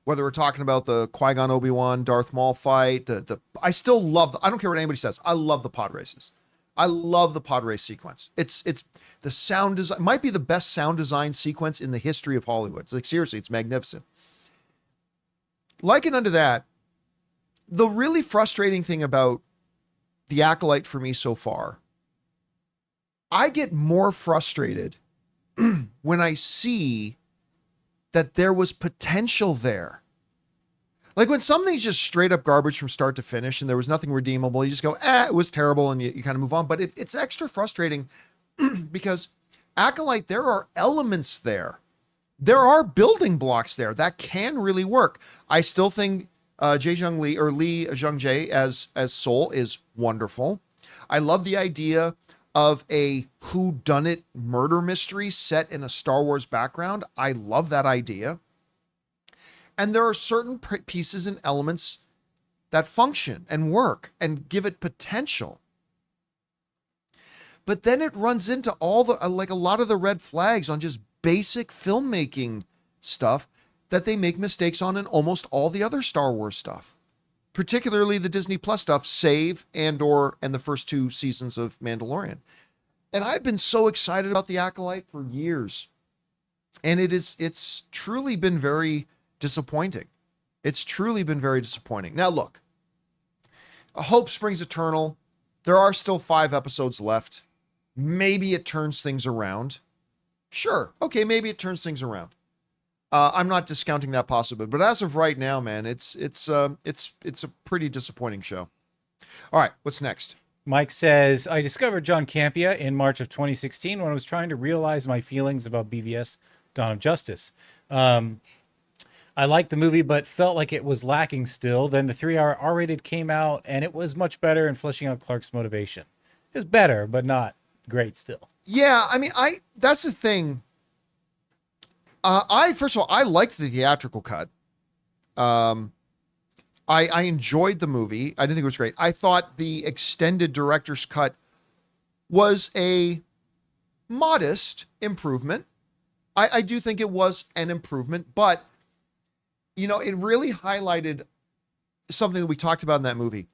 Whether we're talking about the Qui-Gon Obi-Wan Darth Maul fight, I still love I don't care what anybody says. I love the pod races. I love the pod race sequence. It's the sound design, might be the best sound design sequence in the history of Hollywood. It's like, seriously, it's magnificent. Like it unto that, the really frustrating thing about the Acolyte for me so far, I get more frustrated when I see that there was potential there. Like when something's just straight up garbage from start to finish and there was nothing redeemable, you just go, it was terrible, and you kind of move on. But it's extra frustrating because Acolyte, there are elements there. There are building blocks there that can really work. I still think Lee Jung-jae as Soul is wonderful. I love the idea of a whodunit murder mystery set in a Star Wars background. I love that idea. And there are certain pieces and elements that function and work and give it potential. But then it runs into all the, like a lot of the red flags on just basic filmmaking stuff that they make mistakes on in almost all the other Star Wars stuff. Particularly the Disney Plus stuff, save Andor and the first 2 seasons of Mandalorian. And I've been so excited about the Acolyte for years. And it's truly been very disappointing. It's truly been very disappointing. Now look, hope springs eternal. There are still 5 episodes left. Maybe it turns things around. Sure. Okay, maybe it turns things around. I'm not discounting that possibility, but as of right now, man, it's a pretty disappointing show. All right, what's next? Mike says, I discovered John Campea in March of 2016 when I was trying to realize my feelings about BVS Dawn of Justice. I liked the movie, but felt like it was lacking still. Then the 3-hour R-rated came out, and it was much better in fleshing out Clark's motivation. It was better, but not great still. Yeah, I mean, that's the thing. First of all, I liked the theatrical cut. I enjoyed the movie. I didn't think it was great. I thought the extended director's cut was a modest improvement. I do think it was an improvement, but it really highlighted something that we talked about in that movie.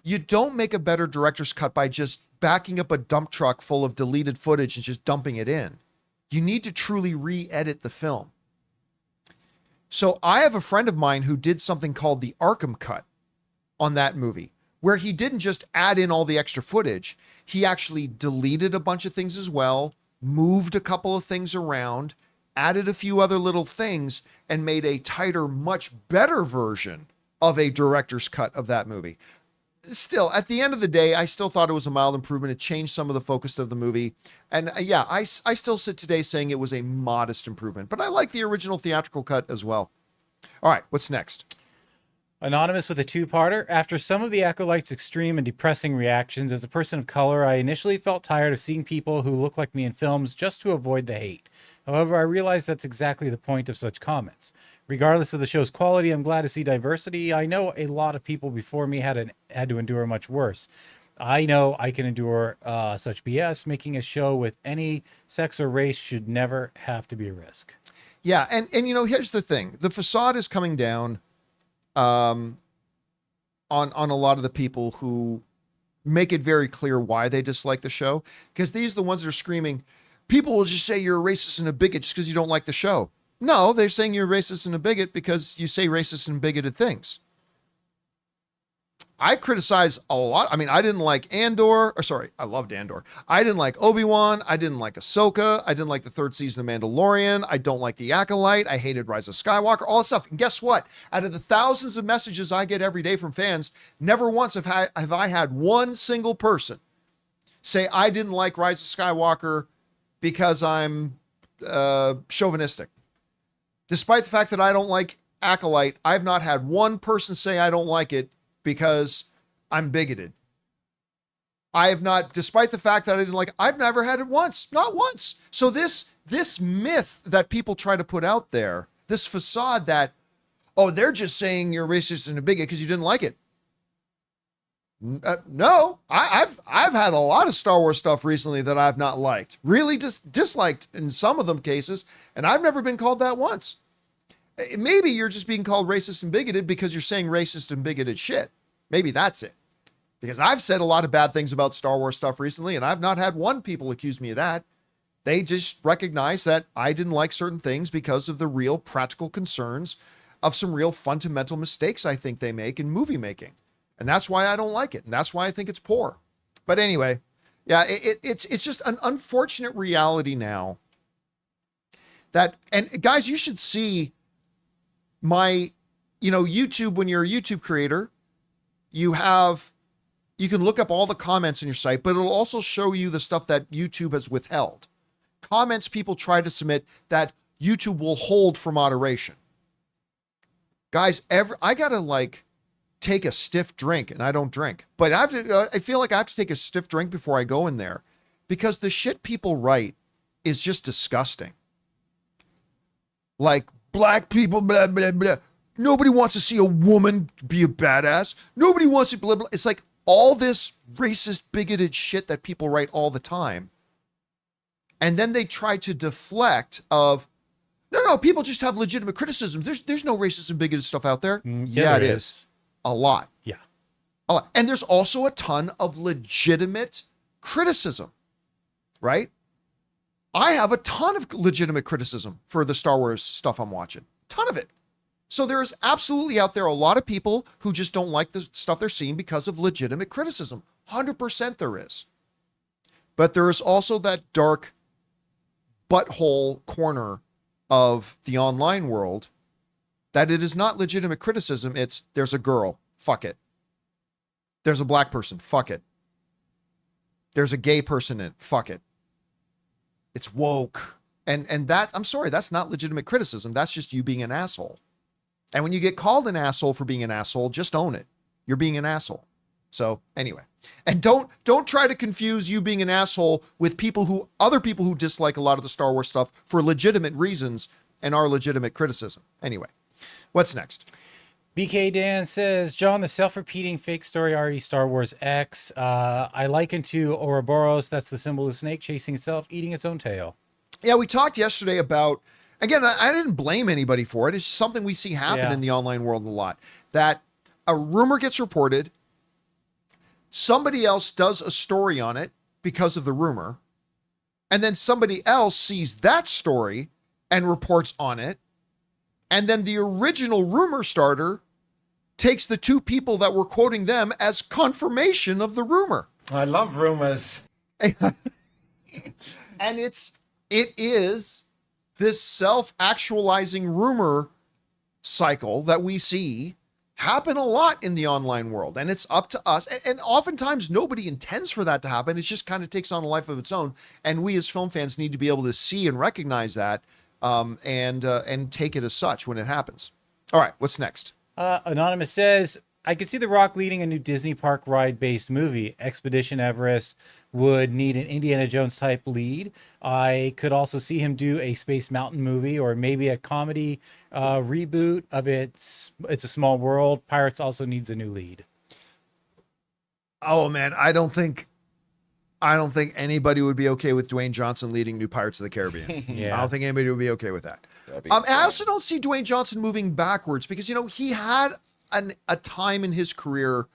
You don't make a better director's cut by just backing up a dump truck full of deleted footage and just dumping it in. You need to truly re-edit the film. So I have a friend of mine who did something called the Arkham cut on that movie, where he didn't just add in all the extra footage. He actually deleted a bunch of things as well, moved a couple of things around, added a few other little things, and made a tighter, much better version of a director's cut of that movie. Still, at the end of the day, I still thought it was a mild improvement. It changed some of the focus of the movie. And yeah, I still sit today saying it was a modest improvement, but I like the original theatrical cut as well. All right, what's next? Anonymous with a two-parter. After some of the Acolyte's extreme and depressing reactions, as a person of color, I initially felt tired of seeing people who look like me in films just to avoid the hate. However, I realize that's exactly the point of such comments. Regardless of the show's quality, I'm glad to see diversity. I know a lot of people before me had to endure much worse. I know I can endure such BS. Making a show with any sex or race should never have to be a risk. Yeah, and here's the thing. The facade is coming down on a lot of the people who make it very clear why they dislike the show, because these are the ones that are screaming, people will just say you're a racist and a bigot just because you don't like the show. No, they're saying you're a racist and a bigot because you say racist and bigoted things. I criticize a lot. I mean, I didn't like I loved Andor. I didn't like Obi-Wan. I didn't like Ahsoka. I didn't like the third season of Mandalorian. I don't like The Acolyte. I hated Rise of Skywalker, all that stuff. And guess what? Out of the thousands of messages I get every day from fans, never once have I had one single person say I didn't like Rise of Skywalker because I'm chauvinistic. Despite the fact that I don't like Acolyte, I've not had one person say I don't like it because I'm bigoted. I have not, despite the fact that I didn't like it, I've never had it once, not once. So this myth that people try to put out there, this facade that, oh, they're just saying you're racist and a bigot because you didn't like it. No, I've had a lot of Star Wars stuff recently that I've not liked, really disliked in some of them cases, and I've never been called that once. Maybe you're just being called racist and bigoted because you're saying racist and bigoted shit. Maybe that's it. Because I've said a lot of bad things about Star Wars stuff recently, and I've not had one people accuse me of that. They just recognize that I didn't like certain things because of the real practical concerns of some real fundamental mistakes I think they make in movie making. And that's why I don't like it. And that's why I think it's poor. But anyway, yeah, it's just an unfortunate reality now that, and guys, you should see my, YouTube, when you're a YouTube creator, you can look up all the comments on your site, but it'll also show you the stuff that YouTube has withheld. Comments people try to submit that YouTube will hold for moderation. Guys, I gotta take a stiff drink, and I don't drink, but I feel like I have to take a stiff drink before I go in there, because the shit people write is just disgusting. Like, black people, blah, blah, blah. Nobody wants to see a woman be a badass. Nobody wants to blah, blah. It's like all this racist, bigoted shit that people write all the time. And then they try to deflect of, no, people just have legitimate criticisms. There's no racist and bigoted stuff out there. Yeah, it is. A lot. Yeah. A lot. And there's also a ton of legitimate criticism, right? I have a ton of legitimate criticism for the Star Wars stuff I'm watching. Ton of it. So there's absolutely out there a lot of people who just don't like the stuff they're seeing because of legitimate criticism. 100% there is. But there is also that dark butthole corner of the online world that it is not legitimate criticism. It's, there's a girl, fuck it. There's a black person, fuck it. There's a gay person in it, fuck it. It's woke. And that, I'm sorry, that's not legitimate criticism. That's just you being an asshole. And when you get called an asshole for being an asshole, just own it. You're being an asshole. So anyway, and don't try to confuse you being an asshole with other people who dislike a lot of the Star Wars stuff for legitimate reasons and are legitimate criticism. Anyway, what's next? BK Dan says, John, the self-repeating fake story re Star Wars X. I liken to Ouroboros. That's the symbol of the snake chasing itself, eating its own tail. Yeah, we talked yesterday about, again, I didn't blame anybody for it. It's something we see happen in the online world a lot. That a rumor gets reported, somebody else does a story on it because of the rumor, and then somebody else sees that story and reports on it, and then the original rumor starter takes the two people that were quoting them as confirmation of the rumor. I love rumors. And it is this self-actualizing rumor cycle that we see happen a lot in the online world, and it's up to us, and oftentimes nobody intends for that to happen. It just kind of takes on a life of its own, and we as film fans need to be able to see and recognize that, and take it as such when it happens. All right, what's next? Anonymous says, I could see The Rock leading a new Disney park ride based movie. Expedition Everest would need an Indiana Jones type lead. I could also see him do a Space Mountain movie, or maybe a comedy reboot of It's a Small World. Pirates also needs a new lead. Oh man, I don't think anybody would be okay with Dwayne Johnson leading new Pirates of the Caribbean. Yeah. I don't think anybody would be okay with that. That'd be And I insane. also don't see Dwayne Johnson moving backwards, because, you know, he had a time in his career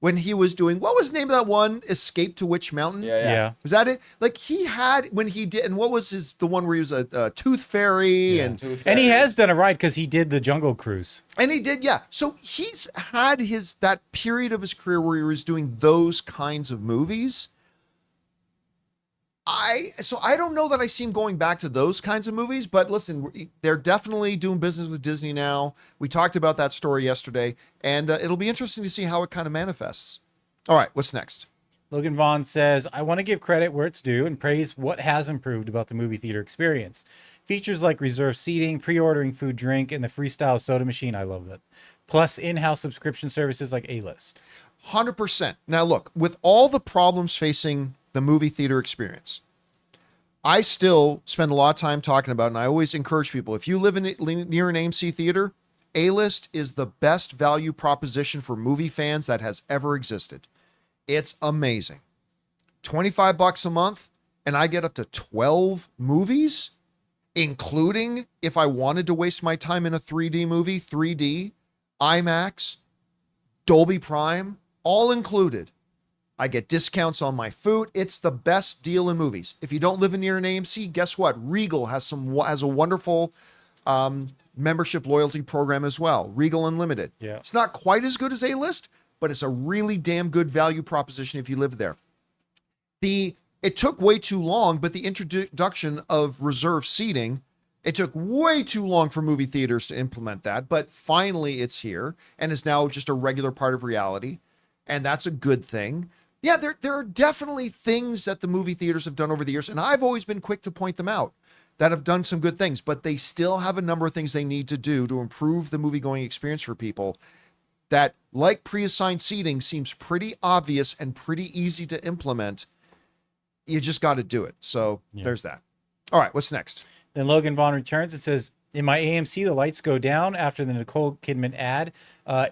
when he was doing, what was the name of that one? Escape to Witch Mountain? Yeah. Was that it? Like, he had, when he did, and what was the one where he was a tooth fairy, and And he has done a ride because he did the Jungle Cruise. he did, yeah. So he's had that period of his career where he was doing those kinds of movies. So I don't know that I see him going back to those kinds of movies, but listen, they're definitely doing business with Disney now. We talked about that story yesterday, and it'll be interesting to see how it kind of manifests. All right, what's next? Logan Vaughn says, I want to give credit where it's due and praise what has improved about the movie theater experience. Features like reserved seating, pre-ordering food, drink, and the freestyle soda machine. I love it. Plus in-house subscription services like A-List. 100%. Now look, with all the problems facing the movie theater experience, I still spend a lot of time talking about, and I always encourage people, if you live near an AMC theater, A-List is the best value proposition for movie fans that has ever existed. It's amazing. $25 a month, and I get up to 12 movies, including if I wanted to waste my time in a 3D movie, 3D, IMAX, Dolby Prime, all included. I get discounts on my food. It's the best deal in movies. If you don't live near an AMC, guess what? Regal has a wonderful membership loyalty program as well. Regal Unlimited. Yeah. It's not quite as good as A-List, but it's a really damn good value proposition if you live there. It took way too long, but the introduction of reserved seating, it took way too long for movie theaters to implement that, but finally it's here and is now just a regular part of reality. And that's a good thing. Yeah, there are definitely things that the movie theaters have done over the years, and I've always been quick to point them out, that have done some good things, but they still have a number of things they need to do to improve the movie-going experience for people that, like pre-assigned seating, seems pretty obvious and pretty easy to implement. You just got to do it. So There's that. All right, what's next? Then Logan Vaughn returns and says, in my AMC, the lights go down after the Nicole Kidman ad.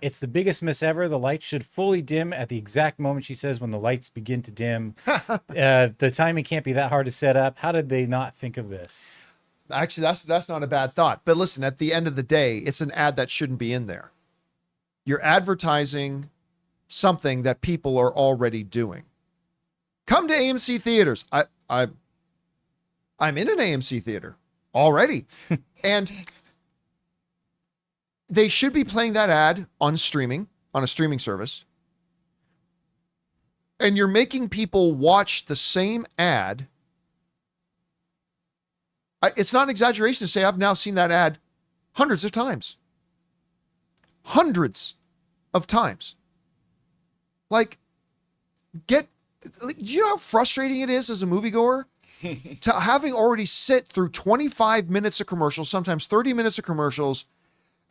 It's the biggest miss ever. The lights should fully dim at the exact moment, she says, when the lights begin to dim. The timing can't be that hard to set up. How did they not think of this? Actually, that's not a bad thought. But listen, at the end of the day, it's an ad that shouldn't be in there. You're advertising something that people are already doing. Come to AMC theaters. I'm in an AMC theater already. And they should be playing that ad on a streaming service. And you're making people watch the same ad. It's not an exaggeration to say I've now seen that ad hundreds of times. Hundreds of times. Do you know how frustrating it is as a moviegoer? To having already sit through 25 minutes of commercials, sometimes 30 minutes of commercials,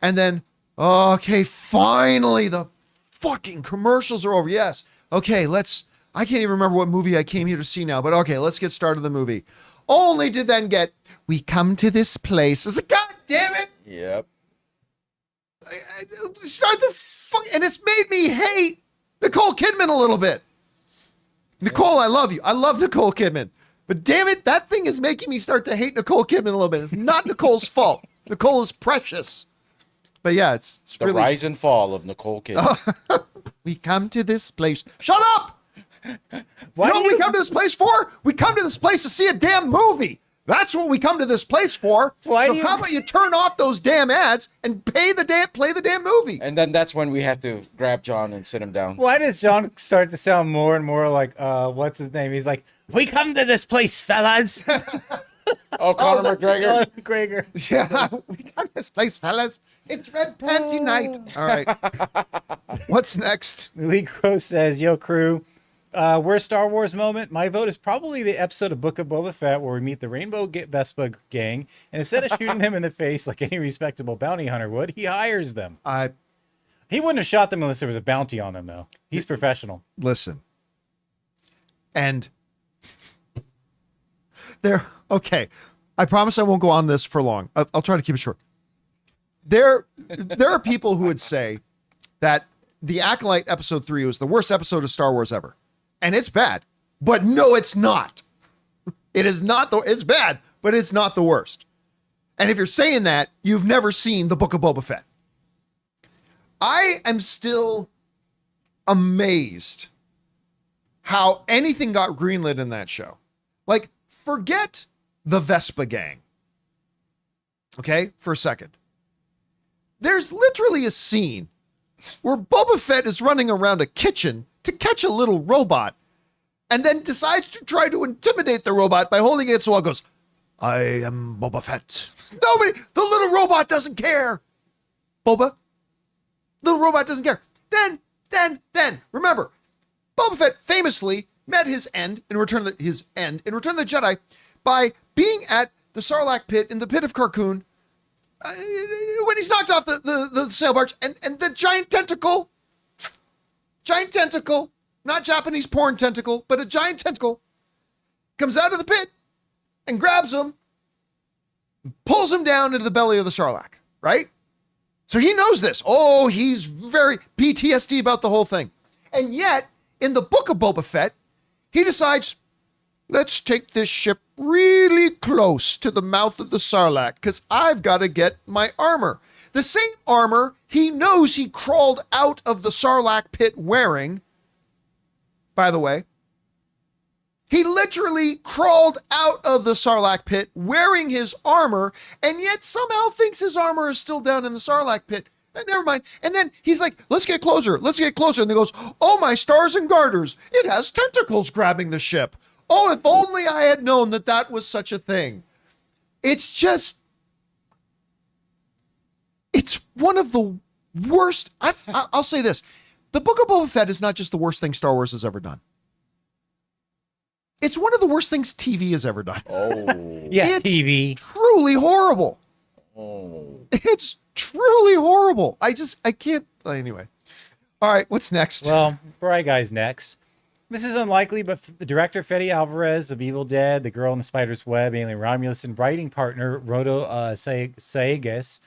and then, okay, finally the fucking commercials are over. Yes. Okay, I can't even remember what movie I came here to see now, but okay, let's get started the movie. Only to then get, we come to this place. It's like, God damn it. Yep. Start the fuck, and it's made me hate Nicole Kidman a little bit. Nicole, I love you. I love Nicole Kidman. But damn it, that thing is making me start to hate Nicole Kidman a little bit. It's not Nicole's fault. Nicole is precious. But yeah, it's The really... rise and fall of Nicole Kidman. We come to this place. Shut up! Why You know do what we come to this place for? We come to this place to see a damn movie. That's what we come to this place for. Why so do you- how about you turn off those damn ads and play the damn movie? And then that's when we have to grab John and sit him down. Why does John start to sound more and more like, what's his name? He's like, we come to this place, fellas. Oh, Conor McGregor. McGregor. Yeah, we got this place, fellas. It's red panty night. All right. What's next? Lee Crow says, "Yo, crew, worst Star Wars moment? My vote is probably the episode of Book of Boba Fett where we meet the Rainbow Vespa gang, and instead of shooting them in the face like any respectable bounty hunter would, he hires them. He wouldn't have shot them unless there was a bounty on them, though. He's professional. Listen. And there, okay. I promise I won't go on this for long. I'll try to keep it short. There are people who would say that The Acolyte Episode 3 was the worst episode of Star Wars ever. And it's bad. But no, it's not. It is not it's bad, but it's not the worst. And if you're saying that, you've never seen the Book of Boba Fett. I am still amazed how anything got greenlit in that show. Like, forget the Vespa gang. Okay, for a second. There's literally a scene where Boba Fett is running around a kitchen to catch a little robot and then decides to try to intimidate the robot by holding it so it goes, "I am Boba Fett." Nobody, the little robot doesn't care. Boba, little robot doesn't care. Then, remember, Boba Fett famously met his end in Return of the Jedi by being at the Sarlacc pit in the pit of Carkoon when he's knocked off the sail barge and the giant tentacle, not Japanese porn tentacle, but a giant tentacle comes out of the pit and grabs him, pulls him down into the belly of the Sarlacc, right? So he knows this. Oh, he's very PTSD about the whole thing. And yet, in the Book of Boba Fett, he decides, let's take this ship really close to the mouth of the Sarlacc because I've got to get my armor. The same armor he knows he crawled out of the Sarlacc pit wearing, by the way. He literally crawled out of the Sarlacc pit wearing his armor and yet somehow thinks his armor is still down in the Sarlacc pit. Never mind. And then he's like, let's get closer. And he goes, oh, my stars and garters. It has tentacles grabbing the ship. Oh, if only I had known that was such a thing. It's just, it's one of the worst. I'll say this. The Book of Boba Fett is not just the worst thing Star Wars has ever done. It's one of the worst things TV has ever done. Oh. Yeah, it's TV. Truly horrible. Oh. It's truly horrible. I can't. Anyway. All right, what's next? Well, Bry Guy's next. This is unlikely, but the director Fede Alvarez of Evil Dead, The Girl in the Spider's Web, Alien Romulus, and writing partner Rodo Saegas,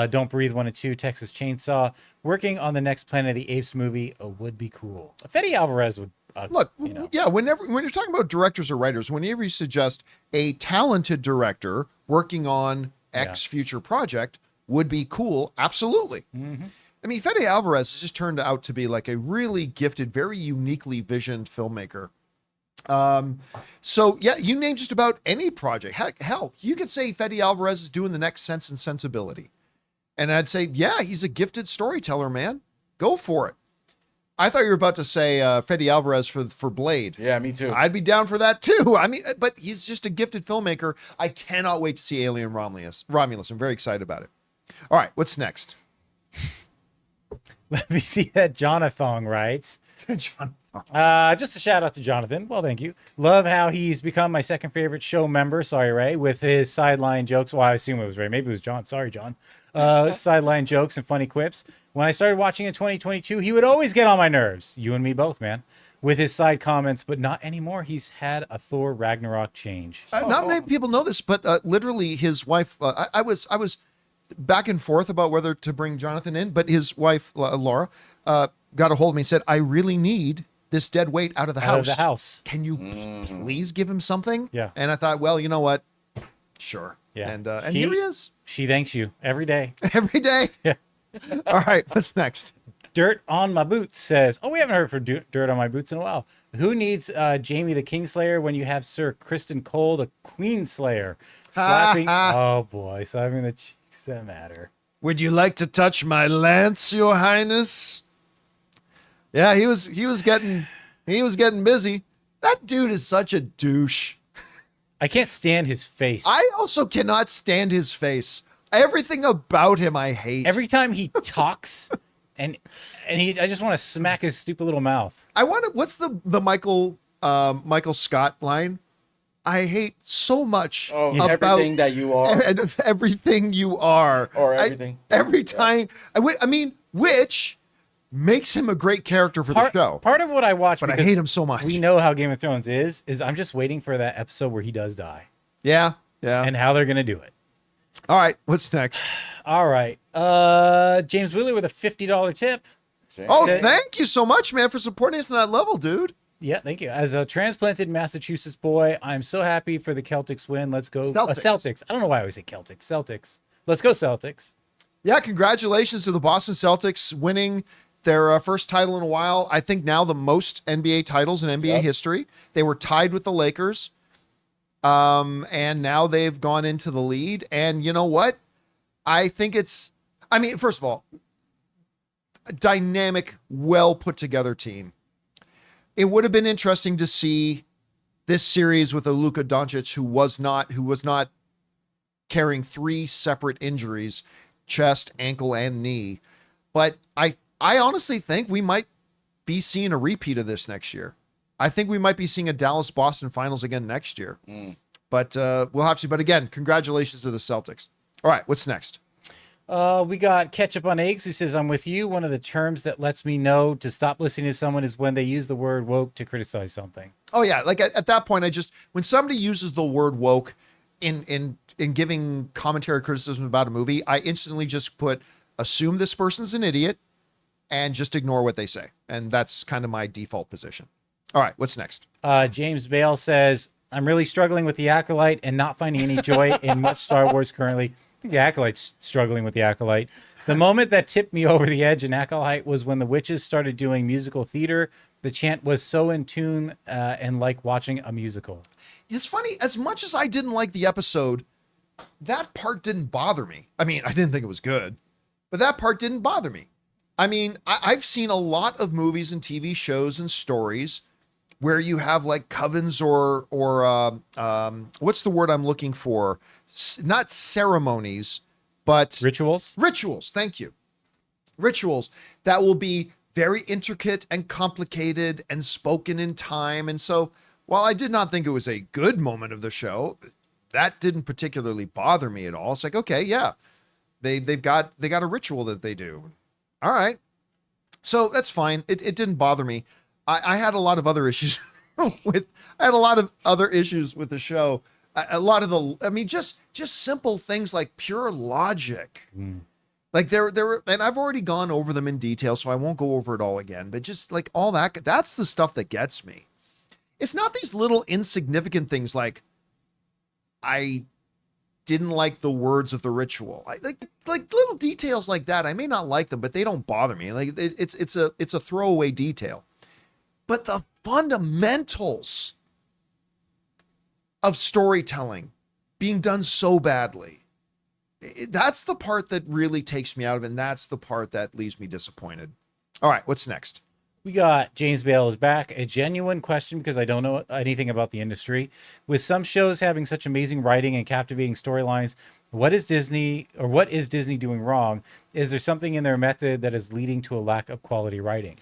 Don't Breathe 1 and 2, Texas Chainsaw, working on the next Planet of the Apes movie would be cool. Fede Alvarez would look. Yeah, when you're talking about directors or writers, whenever you suggest a talented director working on X future project would be cool, absolutely. Mm-hmm. I mean, Fede Alvarez has just turned out to be like a really gifted, very uniquely visioned filmmaker. So yeah, you name just about any project. Hell, you could say Fede Alvarez is doing the next Sense and Sensibility. And I'd say, yeah, he's a gifted storyteller, man. Go for it. I thought you were about to say Fede Alvarez for Blade. Yeah, me too. I'd be down for that too. I mean, but he's just a gifted filmmaker. I cannot wait to see Alien Romulus. I'm very excited about it. All right, what's next? Let me see that Jonathan writes. Jonathan. Just a shout out to Jonathan. Well, thank you. Love how he's become my second favorite show member. Sorry, Ray, with his sideline jokes. Well, I assume it was Ray. Maybe it was John. Sorry, John. Sideline jokes and funny quips. When I started watching in 2022, he would always get on my nerves. You and me both, man. With his side comments, but not anymore. He's had a Thor Ragnarok change. Not many people know this, but literally his wife. I was back and forth about whether to bring Jonathan in, but his wife Laura got a hold of me and said, "I really need this dead weight out of the house. Can you please give him something?" Yeah. And I thought, well, you know what? Sure. Yeah. And here he is. She thanks you every day. Every day. Yeah. All right. What's next? Dirt on My Boots says, we haven't heard from Dirt on My Boots in a while. Who needs Jamie the Kingslayer when you have Sir Kristen Cole the Queenslayer? Slapping, oh boy, slapping the cheeks that matter. Would you like to touch my lance, Your Highness? Yeah, he was getting busy. That dude is such a douche. I can't stand his face. I also cannot stand his face. Everything about him I hate. Every time he talks, I just want to smack his stupid little mouth. What's the Michael Scott line? I hate so much about everything that you are. and everything you are. Or everything. Every time. I mean, which makes him a great character for the show. Part of what I watch, But I hate him so much. We know how Game of Thrones is I'm just waiting for that episode where he does die. Yeah. And how they're going to do it. All right. What's next? All right. James Wheeler with a $50 tip. Oh, thank you so much, man, for supporting us on that level, dude. Yeah, thank you. As a transplanted Massachusetts boy, I'm so happy for the Celtics win. Let's go Celtics. I don't know why I always say Celtics. Celtics. Let's go Celtics. Yeah, congratulations to the Boston Celtics winning their first title in a while. I think now the most NBA titles in NBA history. They were tied with the Lakers. And now they've gone into the lead. And you know what? I think first of all, a dynamic, well put together team. It would have been interesting to see this series with a Luka Doncic who was not carrying 3 separate injuries, chest, ankle, and knee. But I honestly think we might be seeing a repeat of this next year. I think we might be seeing a Dallas-Boston finals again next year. But we'll have to. But again, congratulations to the Celtics. All right, what's next? We got Ketchup on Eggs who says, I'm with you. One of the terms that lets me know to stop listening to someone is when they use the word woke to criticize something. Oh, yeah. Like at that point, when somebody uses the word woke in giving commentary criticism about a movie, I instantly just assume this person's an idiot and just ignore what they say. And that's kind of my default position. All right, what's next? James Bale says, I'm really struggling with The Acolyte and not finding any joy in much Star Wars currently. The Acolyte's struggling with The Acolyte. The moment that tipped me over the edge in Acolyte was when the witches started doing musical theater. The chant was so in tune and like watching a musical. It's funny, as much as I didn't like the episode, that part didn't bother me. I mean, I didn't think it was good, but that part didn't bother me. I mean, I've seen a lot of movies and TV shows and stories where you have like covens or what's the word I'm looking for? Not ceremonies, but Rituals. Thank you. Rituals that will be very intricate and complicated and spoken in time. And so while I did not think it was a good moment of the show, that didn't particularly bother me at all. It's like, okay, yeah, they've got a ritual that they do. All right. So that's fine. It didn't bother me. I had a lot of other issues with the show. A lot of just simple things like pure logic. Like there were, and I've already gone over them in detail, so I won't go over it all again, but just like all that's the stuff that gets me. It's not these little insignificant things like I didn't like the words of the ritual. Like little details like that. I may not like them, but they don't bother me. Like it's a throwaway detail. But the fundamentals of storytelling being done so badly, that's the part that really takes me out of it, and that's the part that leaves me disappointed. All right, what's next? We got James Bale is back. A genuine question because I don't know anything about the industry. With some shows having such amazing writing and captivating storylines, what is Disney doing wrong? Is there something in their method that is leading to a lack of quality writing?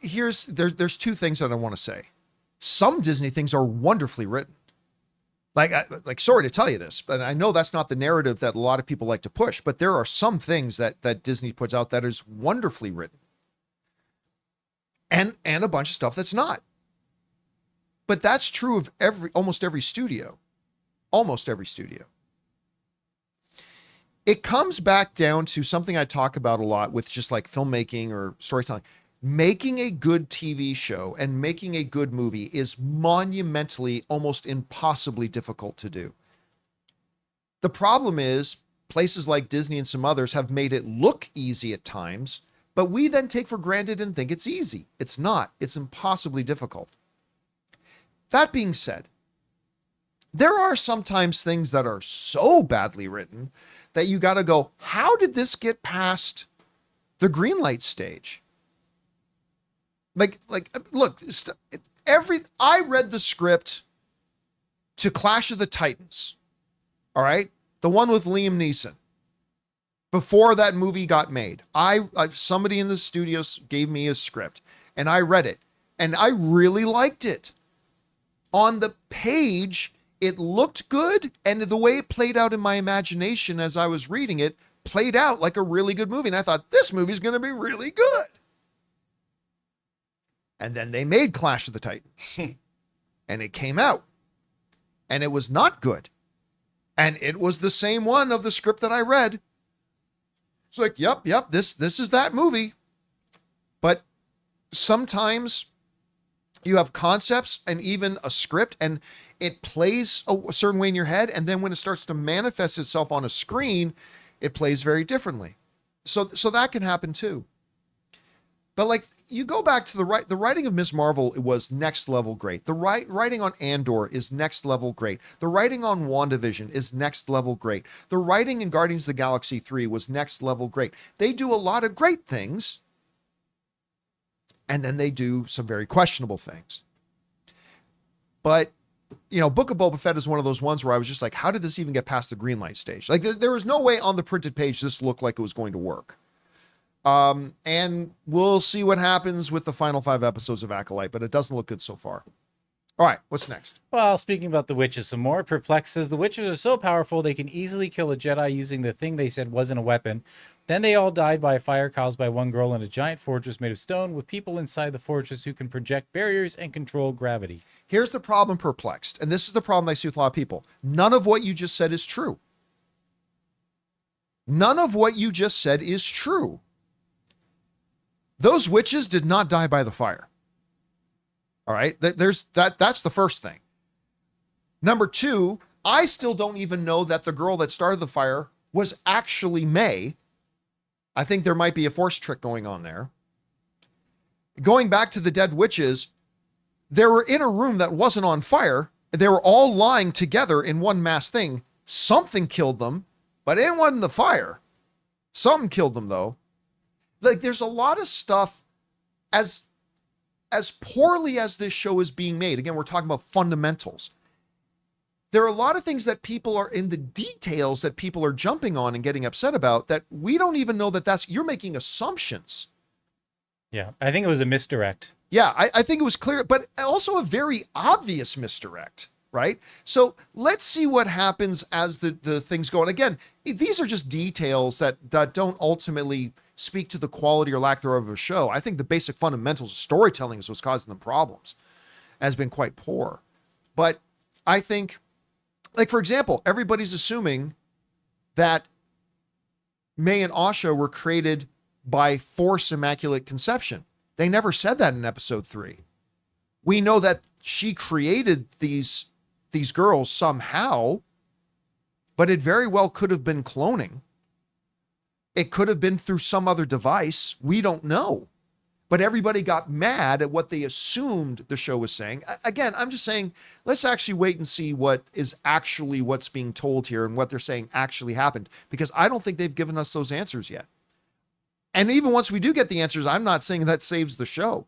There's 2 things that I want to say. Some Disney things are wonderfully written. Like, sorry to tell you this, but I know that's not the narrative that a lot of people like to push, but there are some things that Disney puts out that is wonderfully written. And a bunch of stuff that's not. But that's true of almost every studio. Almost every studio. It comes back down to something I talk about a lot with just like filmmaking or storytelling. Making a good TV show and making a good movie is monumentally, almost impossibly difficult to do. The problem is places like Disney and some others have made it look easy at times, but we then take for granted and think it's easy. It's not. It's impossibly difficult. That being said, there are sometimes things that are so badly written that you got to go, how did this get past the green light stage? Look, I read the script to Clash of the Titans. All right? The one with Liam Neeson. Before that movie got made, somebody in the studios gave me a script and I read it and I really liked it. On the page, it looked good, and the way it played out in my imagination as I was reading it played out like a really good movie. And I thought, this movie's going to be really good. And then they made Clash of the Titans and it came out and it was not good. And it was the same one of the script that I read. It's like, yep, this is that movie. But sometimes you have concepts and even a script and it plays a certain way in your head. And then when it starts to manifest itself on a screen, it plays very differently. So that can happen too. But like, you go back to the writing of Ms. Marvel, it was next level great. The writing on Andor is next level great. The writing on WandaVision is next level great. The writing in Guardians of the Galaxy 3 was next level great. They do a lot of great things, and then they do some very questionable things. But, you know, Book of Boba Fett is one of those ones where I was just like, how did this even get past the green light stage? Like, there was no way on the printed page this looked like it was going to work. And we'll see what happens with the final 5 episodes of Acolyte, but it doesn't look good so far. All right, what's next? Well, speaking about the witches some more, Perplex says the witches are so powerful they can easily kill a Jedi using the thing they said wasn't a weapon. Then they all died by a fire caused by one girl in a giant fortress made of stone with people inside the fortress who can project barriers and control gravity. Here's the problem, Perplexed, and this is the problem I see with a lot of people. None of what you just said is true. None of what you just said is true. Those witches did not die by the fire. All right. That's the first thing. Number 2, I still don't even know that the girl that started the fire was actually May. I think there might be a force trick going on there. Going back to the dead witches, they were in a room that wasn't on fire. They were all lying together in one mass thing. Something killed them, but it wasn't the fire. Something killed them though. Like, there's a lot of stuff, as poorly as this show is being made. Again, we're talking about fundamentals. There are a lot of things that people are in the details that people are jumping on and getting upset about that we don't even know you're making assumptions. Yeah, I think it was a misdirect. Yeah, I think it was clear, but also a very obvious misdirect, right? So let's see what happens as the things go. And again, these are just details that don't ultimately speak to the quality or lack thereof of a show. I think the basic fundamentals of storytelling is what's causing them problems, has been quite poor. But I think, like, for example, everybody's assuming that May and Asha were created by Force Immaculate Conception. They never said that in episode 3. We know that she created these girls somehow, but it very well could have been cloning. It could have been through some other device. We don't know. But everybody got mad at what they assumed the show was saying. Again, I'm just saying, let's actually wait and see what is actually what's being told here and what they're saying actually happened, because I don't think they've given us those answers yet. And even once we do get the answers, I'm not saying that saves the show.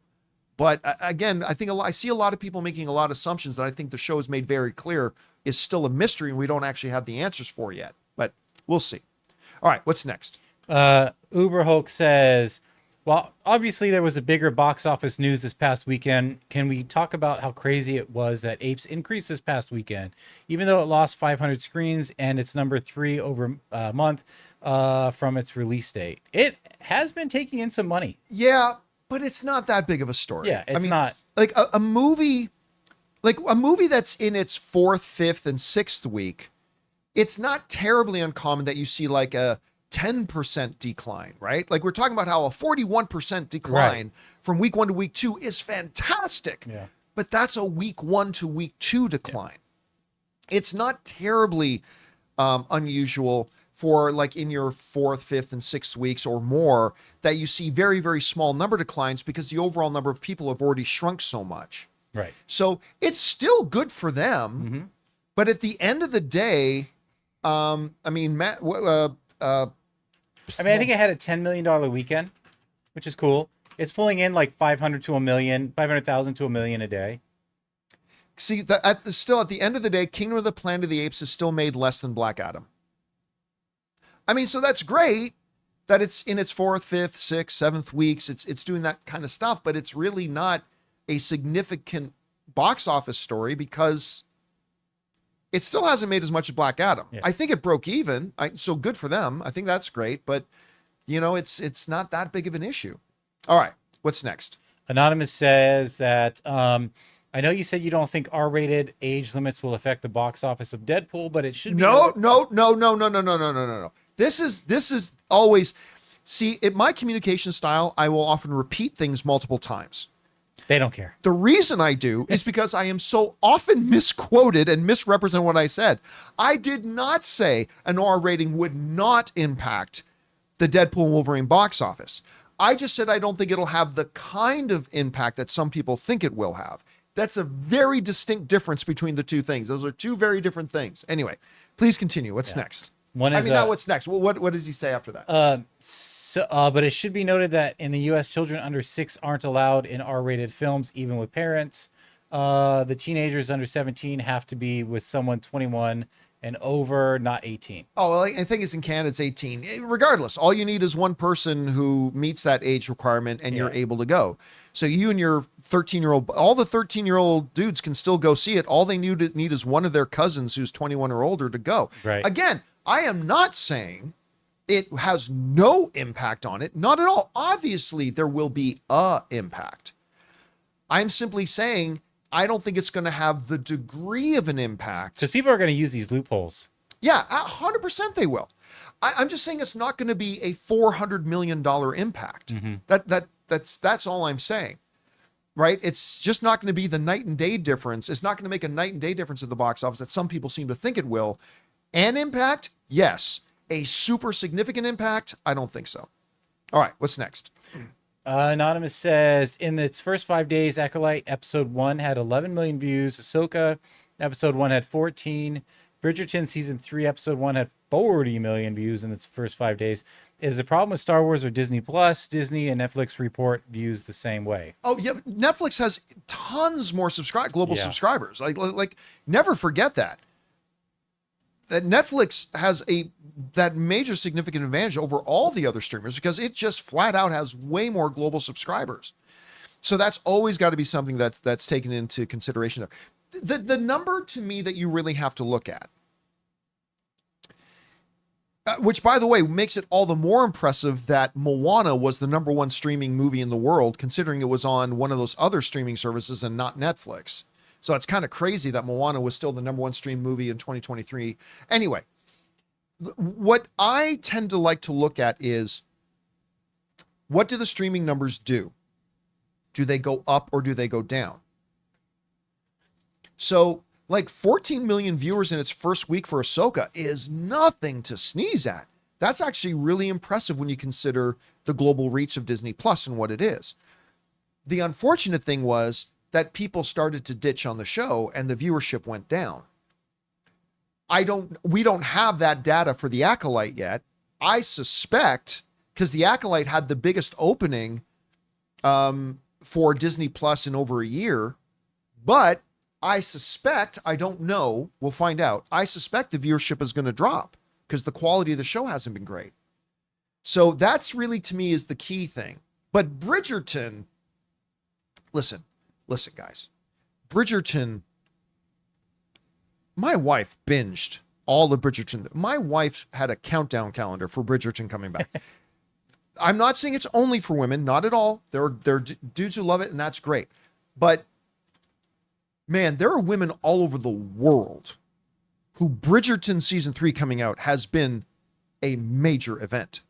But again, I see a lot of people making a lot of assumptions that I think the show has made very clear is still a mystery and we don't actually have the answers for yet. But we'll see. All right, what's next? Uber Hulk says, well, obviously there was a bigger box office news this past weekend. Can we talk about how crazy it was that Apes increased this past weekend, even though it lost 500 screens and it's number 3 over a month from its release date? It has been taking in some money. Yeah, but it's not that big of a story. Yeah, it's not. Like a movie that's in its 4th, 5th, and 6th week, it's not terribly uncommon that you see like a 10% decline, right? Like, we're talking about how a 41% decline from week 1 to week 2 is fantastic. Yeah. But that's a week 1 to week 2 decline. Yeah. It's not terribly unusual for, like, in your 4th, 5th, and 6th weeks or more that you see very, very small number declines because the overall number of people have already shrunk so much. Right. So it's still good for them. Mm-hmm. But at the end of the day, I think it had a $10 million weekend, which is cool. It's pulling in like 500,000 to $1 million a day. See, still at the end of the day, Kingdom of the Planet of the Apes is still made less than Black Adam. I mean, so that's great that it's in its 4th, 5th, 6th, 7th weeks. It's doing that kind of stuff, but it's really not a significant box office story because it still hasn't made as much as Black Adam. Yeah. I think it broke even. So good for them. I think that's great, but you know, it's not that big of an issue. All right, what's next? Anonymous says that I know you said you don't think R-rated age limits will affect the box office of Deadpool, but it should be No. This is always, see, in my communication style, I will often repeat things multiple times. They don't care. The reason I do is because I am so often misquoted and misrepresent what I said. I did not say an R rating would not impact the Deadpool and Wolverine box office. I just said I don't think it'll have the kind of impact that some people think it will have. That's a very distinct difference between the two things. Those are two very different things. Anyway, please continue. What's next? Not what's next. Well, what does he say after that? But it should be noted that in the U.S., children under 6 aren't allowed in R-rated films, even with parents. The teenagers under 17 have to be with someone 21 and over, not 18. Oh, well, I think it's in Canada, it's 18. Regardless, all you need is one person who meets that age requirement and you're able to go. So you and your 13-year-old, all the 13-year-old dudes can still go see it. All they need is one of their cousins who's 21 or older to go. Right. Again, I am not saying it has no impact on it. Not at all. Obviously, there will be a impact. I'm simply saying I don't think it's going to have the degree of an impact. Because people are going to use these loopholes. Yeah, 100% they will. I'm just saying it's not going to be a $400 million impact. That's all I'm saying, right? It's just not going to be the night and day difference. It's not going to make a night and day difference at the box office that some people seem to think it will. An impact, yes. A super significant impact, I don't think so. All right, what's next? Anonymous says, in its first 5 days, Acolyte Episode 1 had 11 million views. Ahsoka Episode 1 had 14. Bridgerton Season 3 Episode 1 had 40 million views in its first 5 days. Is the problem with Star Wars or Disney Plus? Disney and Netflix report views the same way. Oh, yeah. Netflix has tons more global subscribers. Like, never forget that. That Netflix has that major significant advantage over all the other streamers because it just flat out has way more global subscribers. So that's always got to be something that's taken into consideration. The number to me that you really have to look at, which by the way makes it all the more impressive that Moana was the #1 streaming movie in the world, considering it was on one of those other streaming services and not Netflix. So it's kind of crazy that Moana was still the #1 stream movie in 2023. Anyway, what I tend to like to look at is, what do the streaming numbers do? Do they go up or do they go down? So like 14 million viewers in its first week for Ahsoka is nothing to sneeze at. That's actually really impressive when you consider the global reach of Disney Plus and what it is. The unfortunate thing was that people started to ditch on the show and the viewership went down. We don't have that data for the Acolyte yet. I suspect, because the Acolyte had the biggest opening for Disney Plus in over a year, but I suspect, I don't know, we'll find out. I suspect the viewership is going to drop because the quality of the show hasn't been great. So that's really, to me, is the key thing. But Bridgerton, listen guys, Bridgerton, my wife binged all of Bridgerton. My wife had a countdown calendar for Bridgerton coming back. I'm not saying it's only for women, not at all. There are dudes who love it, and that's great. But man, there are women all over the world who Bridgerton season 3 coming out has been a major event.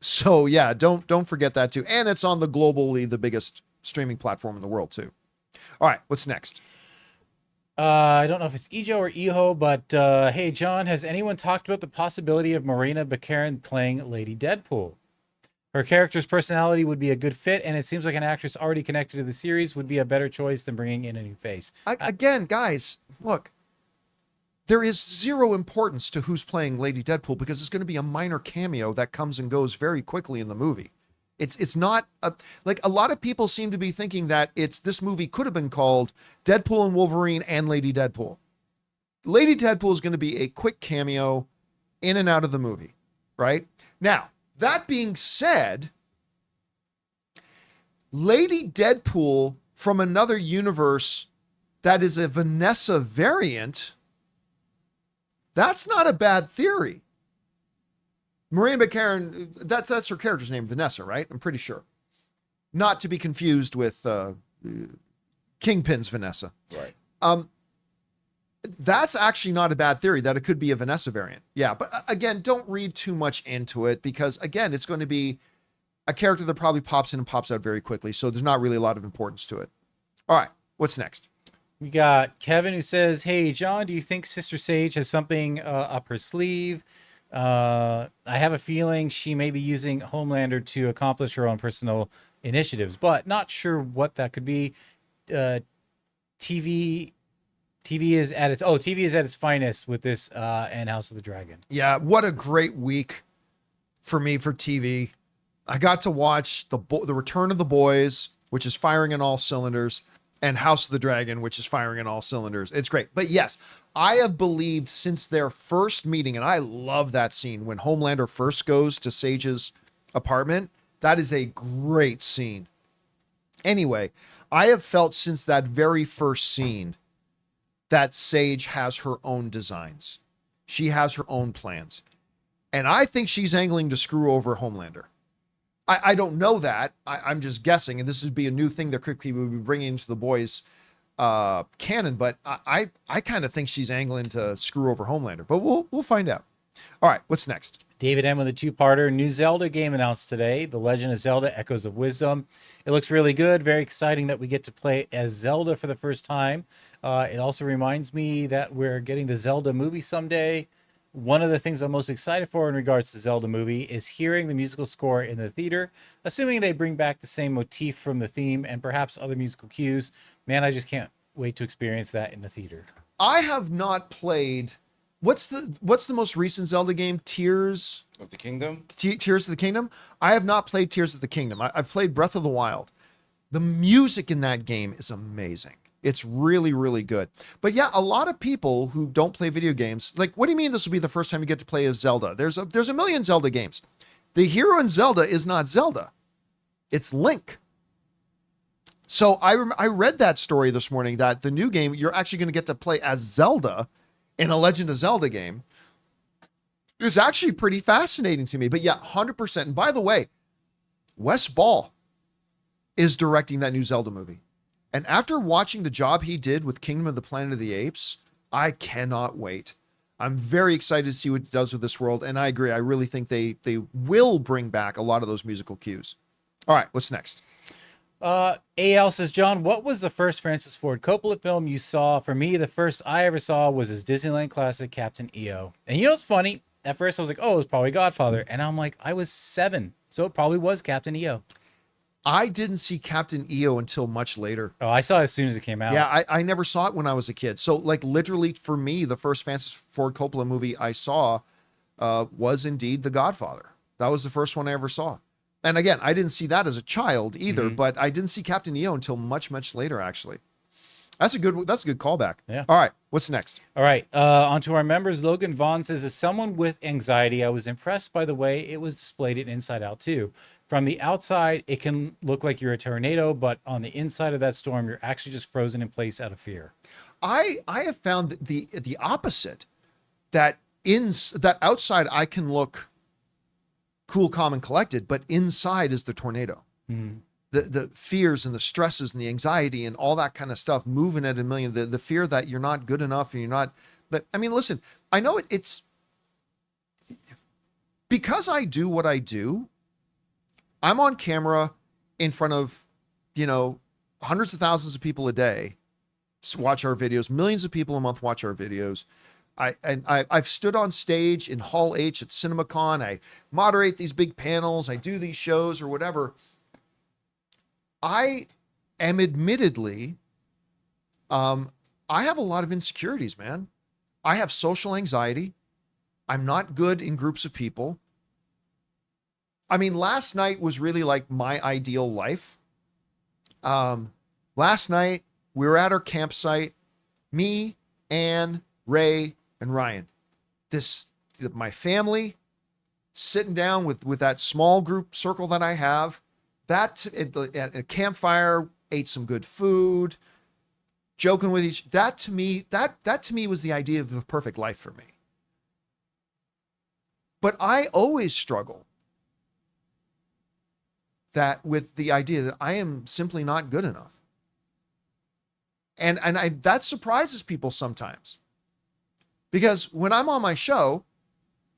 So yeah, don't forget that too. And it's on the biggest streaming platform in the world too. All right, what's next? I don't know if it's Ejo or Eho, but hey, John, has anyone talked about the possibility of Marina Baccarin playing Lady Deadpool? Her character's personality would be a good fit, and it seems like an actress already connected to the series would be a better choice than bringing in a new face. Again, guys, look, there is zero importance to who's playing Lady Deadpool because it's going to be a minor cameo that comes and goes very quickly in the movie. It's not like a lot of people seem to be thinking that this movie could have been called Deadpool and Wolverine and Lady Deadpool. Lady Deadpool is going to be a quick cameo in and out of the movie, right? Now, that being said, Lady Deadpool from another universe that is a Vanessa variant, that's not a bad theory. Maria McCarran, that's her character's name, Vanessa, right? I'm pretty sure. Not to be confused with Kingpin's Vanessa. Right. That's actually not a bad theory, that it could be a Vanessa variant. Yeah, but again, don't read too much into it because, again, it's going to be a character that probably pops in and pops out very quickly, so there's not really a lot of importance to it. All right, what's next? We got Kevin who says, "Hey, John, do you think Sister Sage has something up her sleeve? I have a feeling she may be using Homelander to accomplish her own personal initiatives, but not sure what that could be. TV is at its finest with this and House of the Dragon." Yeah, what a great week for me for TV. I got to watch the Return of the Boys, which is firing on all cylinders, and House of the Dragon, which is firing on all cylinders. It's great. But yes, I have believed since their first meeting, and I love that scene when Homelander first goes to Sage's apartment. That is a great scene. Anyway, I have felt since that very first scene that Sage has her own designs. She has her own plans. And I think she's angling to screw over Homelander. I don't know that. I'm just guessing, and this would be a new thing that Kripke would be bringing into the boys' canon, but I kind of think she's angling to screw over Homelander, but we'll find out. All right, what's next? David M with a two-parter. New Zelda game announced today. The Legend of Zelda Echoes of Wisdom. It looks really good. Very exciting that we get to play as Zelda for the first time. It also reminds me that we're getting the Zelda movie someday. One of the things I'm most excited for in regards to Zelda movie is hearing the musical score in the theater, assuming they bring back the same motif from the theme and perhaps other musical cues. Man, I just can't wait to experience that in the theater. I have not played. What's the most recent Zelda game? Tears Of the Kingdom? Tears of the Kingdom? I have not played Tears of the Kingdom. I've played Breath of the Wild. The music in that game is amazing. It's really, really good. But yeah, a lot of people who don't play video games, like, what do you mean this will be the first time you get to play as Zelda? There's a million Zelda games. The hero in Zelda is not Zelda. It's Link. So I read that story this morning that the new game, you're actually going to get to play as Zelda in a Legend of Zelda game. It's actually pretty fascinating to me. But yeah, 100%. And by the way, Wes Ball is directing that new Zelda movie. And after watching the job he did with Kingdom of the Planet of the Apes, I cannot wait. I'm very excited to see what it does with this world. And I agree. I really think they will bring back a lot of those musical cues. All right, what's next? AL says, John, what was the first Francis Ford Coppola film you saw? For me, the first I ever saw was his Disneyland classic, Captain EO. And you know what's funny? At first I was like, oh, it was probably Godfather. And I'm like, I was 7. So it probably was Captain EO. I didn't see Captain EO until much later. Oh, I saw it as soon as it came out. Yeah, I never saw it when I was a kid. So, like, literally for me, the first Francis Ford Coppola movie I saw was indeed The Godfather. That was the first one I ever saw. And again, I didn't see that as a child either, but I didn't see Captain EO until much, much later, actually. That's a good callback. Yeah. All right, what's next? All right, on to our members. Logan Vaughn says, as someone with anxiety, I was impressed by the way it was displayed in Inside Out 2. From the outside, it can look like you're a tornado, but on the inside of that storm, you're actually just frozen in place out of fear. I have found the opposite, that outside I can look cool, calm, and collected, but inside is the tornado. The fears and the stresses and the anxiety and all that kind of stuff moving at a million, the fear that you're not good enough and you're not, but I mean, listen, I know it's because I do what I do. I'm on camera in front of, hundreds of thousands of people a day watch our videos. Millions of people a month watch our videos. I've stood on stage in Hall H at CinemaCon. I moderate these big panels. I do these shows or whatever. I am admittedly, I have a lot of insecurities, man. I have social anxiety. I'm not good in groups of people. I mean, last night was really like my ideal life. Last night we were at our campsite, me, Anne, Ray, and Ryan. My family sitting down with that small group circle that I have, at a campfire, ate some good food, joking with each. That to me was the idea of the perfect life for me. But I always struggle with the idea that I am simply not good enough. And that surprises people sometimes. Because when I'm on my show,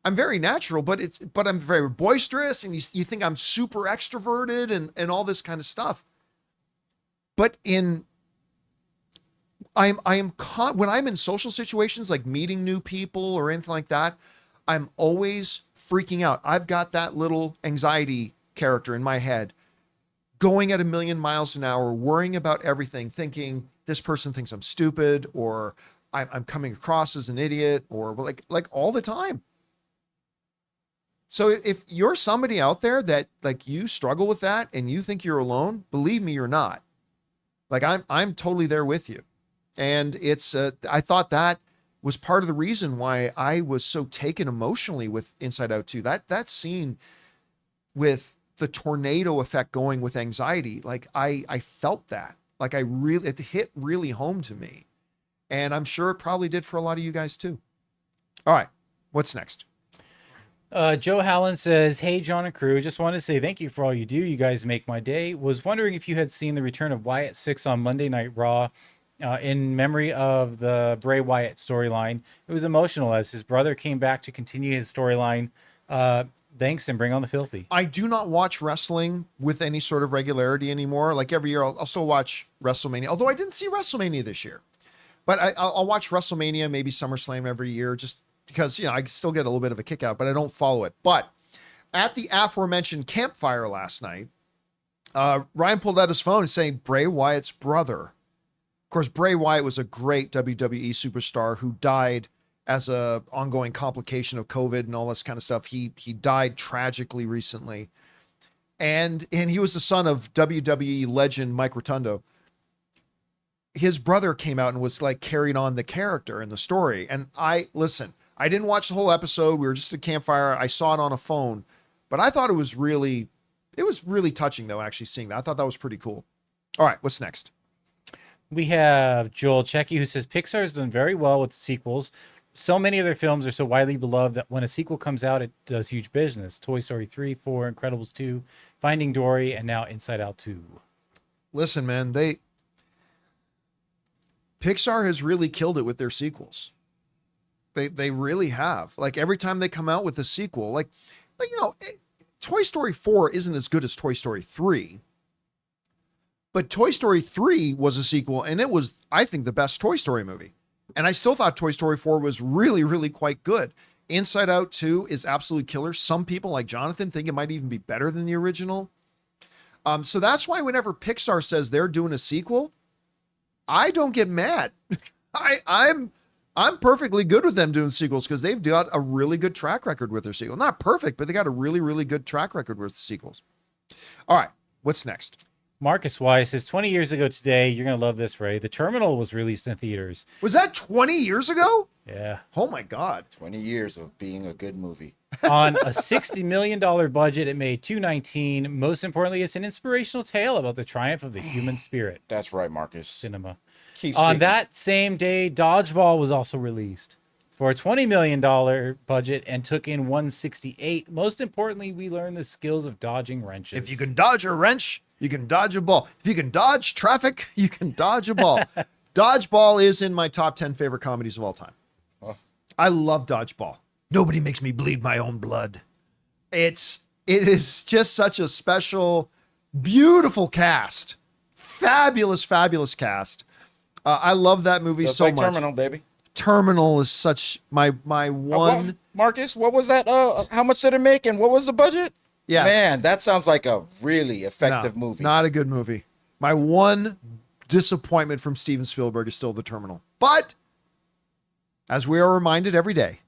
I'm very natural, but I'm very boisterous, and you think I'm super extroverted and all this kind of stuff. But when I'm in social situations like meeting new people or anything like that, I'm always freaking out. I've got that little anxiety character in my head going at 1,000,000 miles an hour, worrying about everything, thinking this person thinks I'm stupid, or I'm coming across as an idiot, or like all the time. So if you're somebody out there that like you struggle with that and you think you're alone, believe me, you're not. Like I'm totally there with you. And it's I thought that was part of the reason why I was so taken emotionally with Inside Out 2. That scene with the tornado effect going with anxiety, like I felt that. Like it hit really home to me. And I'm sure it probably did for a lot of you guys too. All right, what's next? Joe Hallen says, "Hey, John and crew, just wanted to say thank you for all you do. You guys make my day. Was wondering if you had seen the return of Wyatt Six on Monday Night Raw in memory of the Bray Wyatt storyline. It was emotional as his brother came back to continue his storyline. Thanks, and bring on the filthy." I do not watch wrestling with any sort of regularity anymore. Like every year, I'll still watch WrestleMania, although I didn't see WrestleMania this year. But I'll watch WrestleMania, maybe SummerSlam every year, just because, you know, I still get a little bit of a kick out, but I don't follow it. But at the aforementioned campfire last night, Ryan pulled out his phone and saying Bray Wyatt's brother. Of course, Bray Wyatt was a great WWE superstar who died as a ongoing complication of COVID and all this kind of stuff. He died tragically recently. And he was the son of WWE legend Mike Rotundo. His brother came out and was like carried on the character and the story. And I didn't watch the whole episode. We were just at a campfire. I saw it on a phone, but I thought it was really touching though, actually seeing that. I thought that was pretty cool. All right, what's next? We have Joel Checky, who says Pixar has done very well with sequels. So many of their films are so widely beloved that when a sequel comes out, it does huge business. Toy Story 3, 4, Incredibles 2, Finding Dory, and now Inside Out 2. Listen, man, Pixar has really killed it with their sequels. They really have. Like every time they come out with a sequel, like you know, Toy Story 4 isn't as good as Toy Story 3. But Toy Story 3 was a sequel, and it was, I think, the best Toy Story movie. And I still thought Toy Story 4 was really, really quite good. Inside Out 2 is absolutely killer. Some people, like Jonathan, think it might even be better than the original. So that's why whenever Pixar says they're doing a sequel, I don't get mad. I'm perfectly good with them doing sequels because they've got a really good track record with their sequel. Not perfect, but they got a really, really good track record with the sequels. All right, what's next? Marcus Wise says 20 years ago today, you're going to love this, Ray. The Terminal was released in theaters. Was that 20 years ago? Yeah. Oh my God. 20 years of being a good movie. On a $60 million budget, it made $219. Most importantly, it's an inspirational tale about the triumph of the human spirit. That's right, Marcus. Cinema. Keep On thinking. that same day, Dodgeball was also released for a $20 million budget and took in $168. Most importantly, we learned the skills of dodging wrenches. If you can dodge a wrench, you can dodge a ball. If you can dodge traffic, you can dodge a ball. Dodgeball is in my top 10 favorite comedies of all time. Oh. I love Dodgeball. Nobody makes me bleed my own blood. It is just such a special, beautiful cast. Fabulous, fabulous cast. I love that movie Just so like much. Terminal, baby. Terminal is such my one. Marcus, what was that? How much did it make, and what was the budget? Yeah, Man, that sounds like a really effective movie. Not a good movie. My one disappointment from Steven Spielberg is still The Terminal. But as we are reminded every day,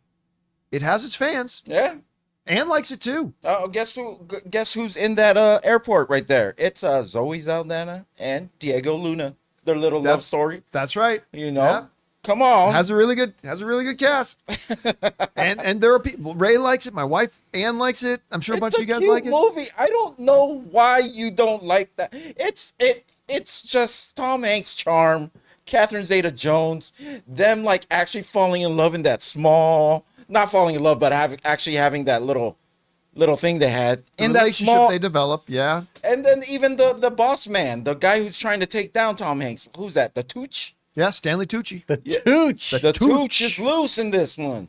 it has its fans. Yeah. Anne likes it too. Oh, guess who's in that airport right there? It's Zoe Saldana and Diego Luna. Their little love story. That's right. You know, Yeah. come on. Has a really good cast. and there are people. Ray likes it. My wife Anne likes it. I'm sure a bunch of you guys like it. Movie. I don't know why you don't like that. It's just Tom Hanks' charm, Catherine Zeta-Jones, them like actually falling in love in that small, not falling in love, but actually having that little thing they had The in that relationship small. they develop. Yeah. And then even the boss man, the guy who's trying to take down Tom Hanks. Who's that? The Tooch? Yeah. Stanley Tucci. The Tooch. The Tooch is loose in this one.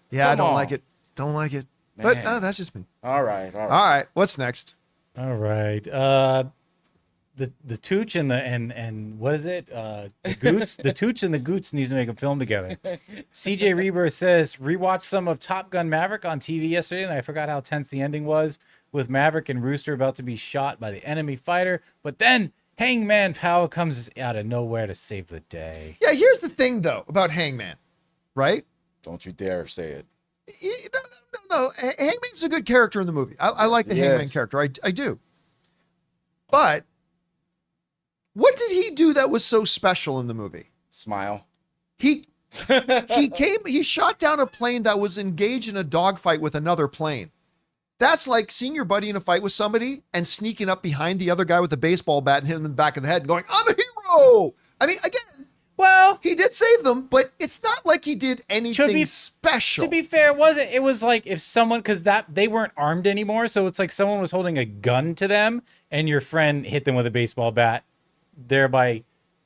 Yeah. I Come don't on. like it. Don't like it. But Man. that's just me. All right. All right. What's next? All right. The Tooch and what is it? The Goots. The Tooch and the Goots needs to make a film together. CJ Reber says rewatched some of Top Gun Maverick on TV yesterday, and I forgot how tense the ending was with Maverick and Rooster about to be shot by the enemy fighter, but then Hangman Power comes out of nowhere to save the day. Yeah. Here's the thing though about Hangman, right? Don't you dare say it. No. Hangman's a good character in the movie. I like the Yes. Hangman character. I do. But what did he do that was so special in the movie? Smile. He shot down a plane that was engaged in a dogfight with another plane. That's like seeing your buddy in a fight with somebody and sneaking up behind the other guy with a baseball bat and hitting him in the back of the head and going, "I'm a hero." I mean, again, Well, he did save them, but it's not like he did anything special. to be fair, it was like if someone, because they weren't armed anymore, so it's like someone was holding a gun to them and your friend hit them with a baseball bat, thereby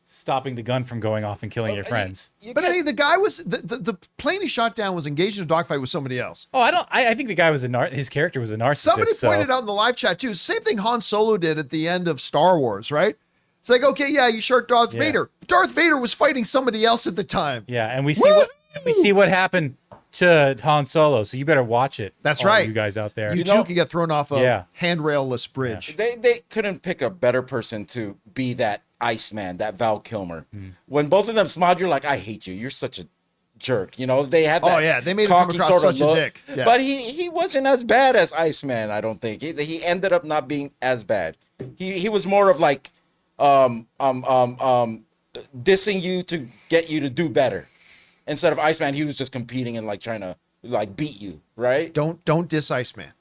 stopping the gun from going off and killing your friends. But I mean, the guy was the plane he shot down was engaged in a dogfight with somebody else. Oh, I think the guy was his character was a narcissist. Somebody so- pointed out in the live chat too. Same thing Han Solo did at the end of Star Wars, right? It's like, okay, yeah, you shot Darth Yeah. Vader. Darth Vader was fighting somebody else at the time. Yeah, and we see what happened to Han Solo. So you better watch it. That's all right. you guys out there. You know- too can get thrown off a Yeah. handrail-less bridge. They couldn't pick a better person to be that Iceman, that Val Kilmer. When both of them smiled, you're like, I hate you. You're such a jerk. You know, they had that. Oh, yeah, they made him come cocky across sort of such a look, dick. Yeah. But he wasn't as bad as Iceman, I don't think. He ended up not being as bad. He was more of like dissing you to get you to do better. Instead of Iceman, he was just competing and like trying to like beat you, right? Don't diss Iceman.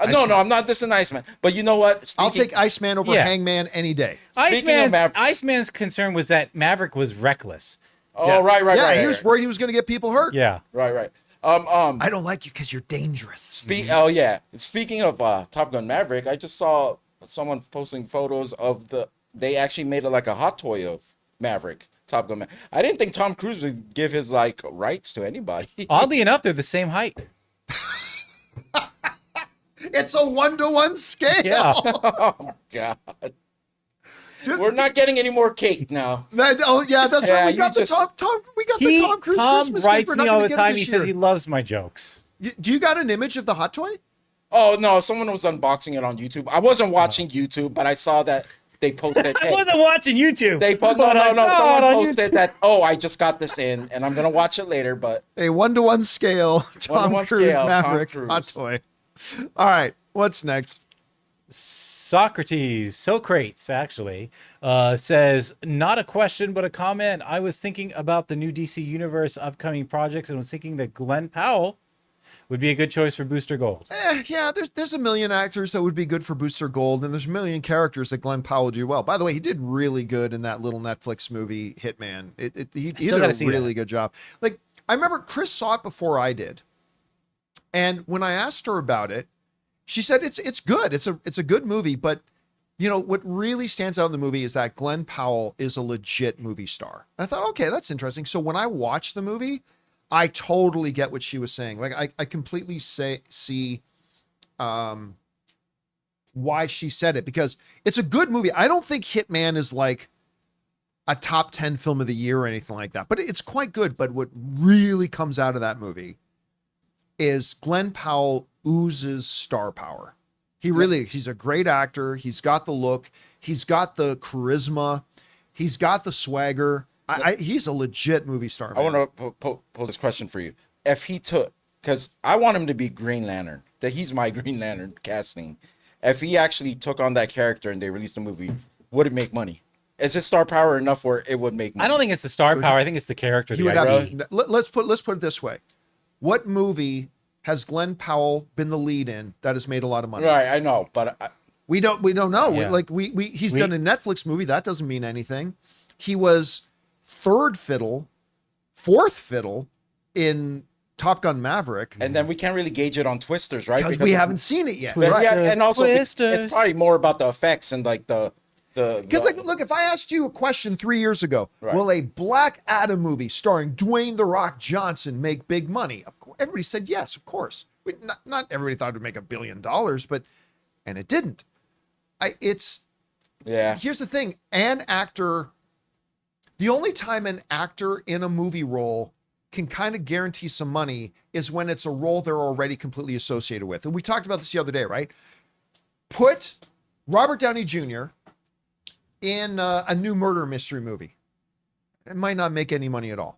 No, I'm not dissing Iceman. But you know what? I'll take Iceman over Yeah. Hangman any day. Iceman's concern was that Maverick was reckless. Oh, Yeah. right. Yeah, he was worried he was going to get people hurt. Yeah. Right. I don't like you because you're dangerous. Oh yeah. Speaking of Top Gun Maverick, I just saw someone posting photos of they actually made it like a hot toy of Maverick. Top Gun Maverick. I didn't think Tom Cruise would give his like rights to anybody. Oddly enough, they're the same height. It's a 1-to-1 scale. Yeah. Oh God. We're not getting any more cake now. That's Yeah, right. We you got the just- Tom. We got the Tom Cruise Christmas writes gift. We're not me all gonna the get it time. this He says year. he loves my jokes. Do you got an image of the hot toy? Oh no, someone was unboxing it on YouTube. I wasn't watching YouTube, but I saw that they posted. I wasn't watching YouTube. They but no. I saw it Someone on posted YouTube. that. Oh, I just got this in, and I'm gonna watch it later. But A 1-to-1 scale Tom 1-to-1 Cruise scale, Tom Maverick Cruise. hot toy. All right, what's next? Socrates actually says, not a question but a comment. I was thinking about the new DC Universe upcoming projects and was thinking that Glenn Powell would be a good choice for Booster Gold. Yeah, there's a million actors that would be good for Booster Gold, and there's a million characters that Glenn Powell would do well. By the way, he did really good in that little Netflix movie Hitman. He did still a gotta see really good job. Like, I remember Chris saw it before I did, and when I asked her about it, she said it's good. It's a good movie, but you know what really stands out in the movie is that Glenn Powell is a legit movie star. And I thought, okay, that's interesting. So when I watched the movie, I totally get what she was saying. Like I completely see why she said it, because it's a good movie. I don't think Hitman is like a top 10 film of the year or anything like that, but it's quite good. But what really comes out of that movie is Glenn Powell oozes star power. He's a great actor. He's got the look. He's got the charisma. He's got the swagger. He's a legit movie star. I want to pose this question for you. If he took, because I want him to be Green Lantern, that he's my Green Lantern casting. If he actually took on that character and they released a movie, would it make money? Is his star power enough where it would make money? I don't think it's the star power. I think it's the character. He The would idea. have, let's put it this way. What movie has Glenn Powell been the lead in that has made a lot of money? Right, I know, but We don't know. Yeah. He's done a Netflix movie. That doesn't mean anything. He was fourth fiddle in Top Gun Maverick. and then we can't really gauge it on Twisters, right? Because we haven't seen it yet. But Right. yeah, and also Twisters. it's probably more about the effects and like the Because look, if I asked you a question 3 years ago, Right. will a Black Adam movie starring Dwayne "The Rock" Johnson make big money? Of course, everybody said yes. Of course, not everybody thought it would make $1 billion, and it didn't. yeah. Here's the thing: an actor. The only time an actor in a movie role can kind of guarantee some money is when it's a role they're already completely associated with. And we talked about this the other day, right? Put Robert Downey Jr. in a new murder mystery movie. It might not make any money at all.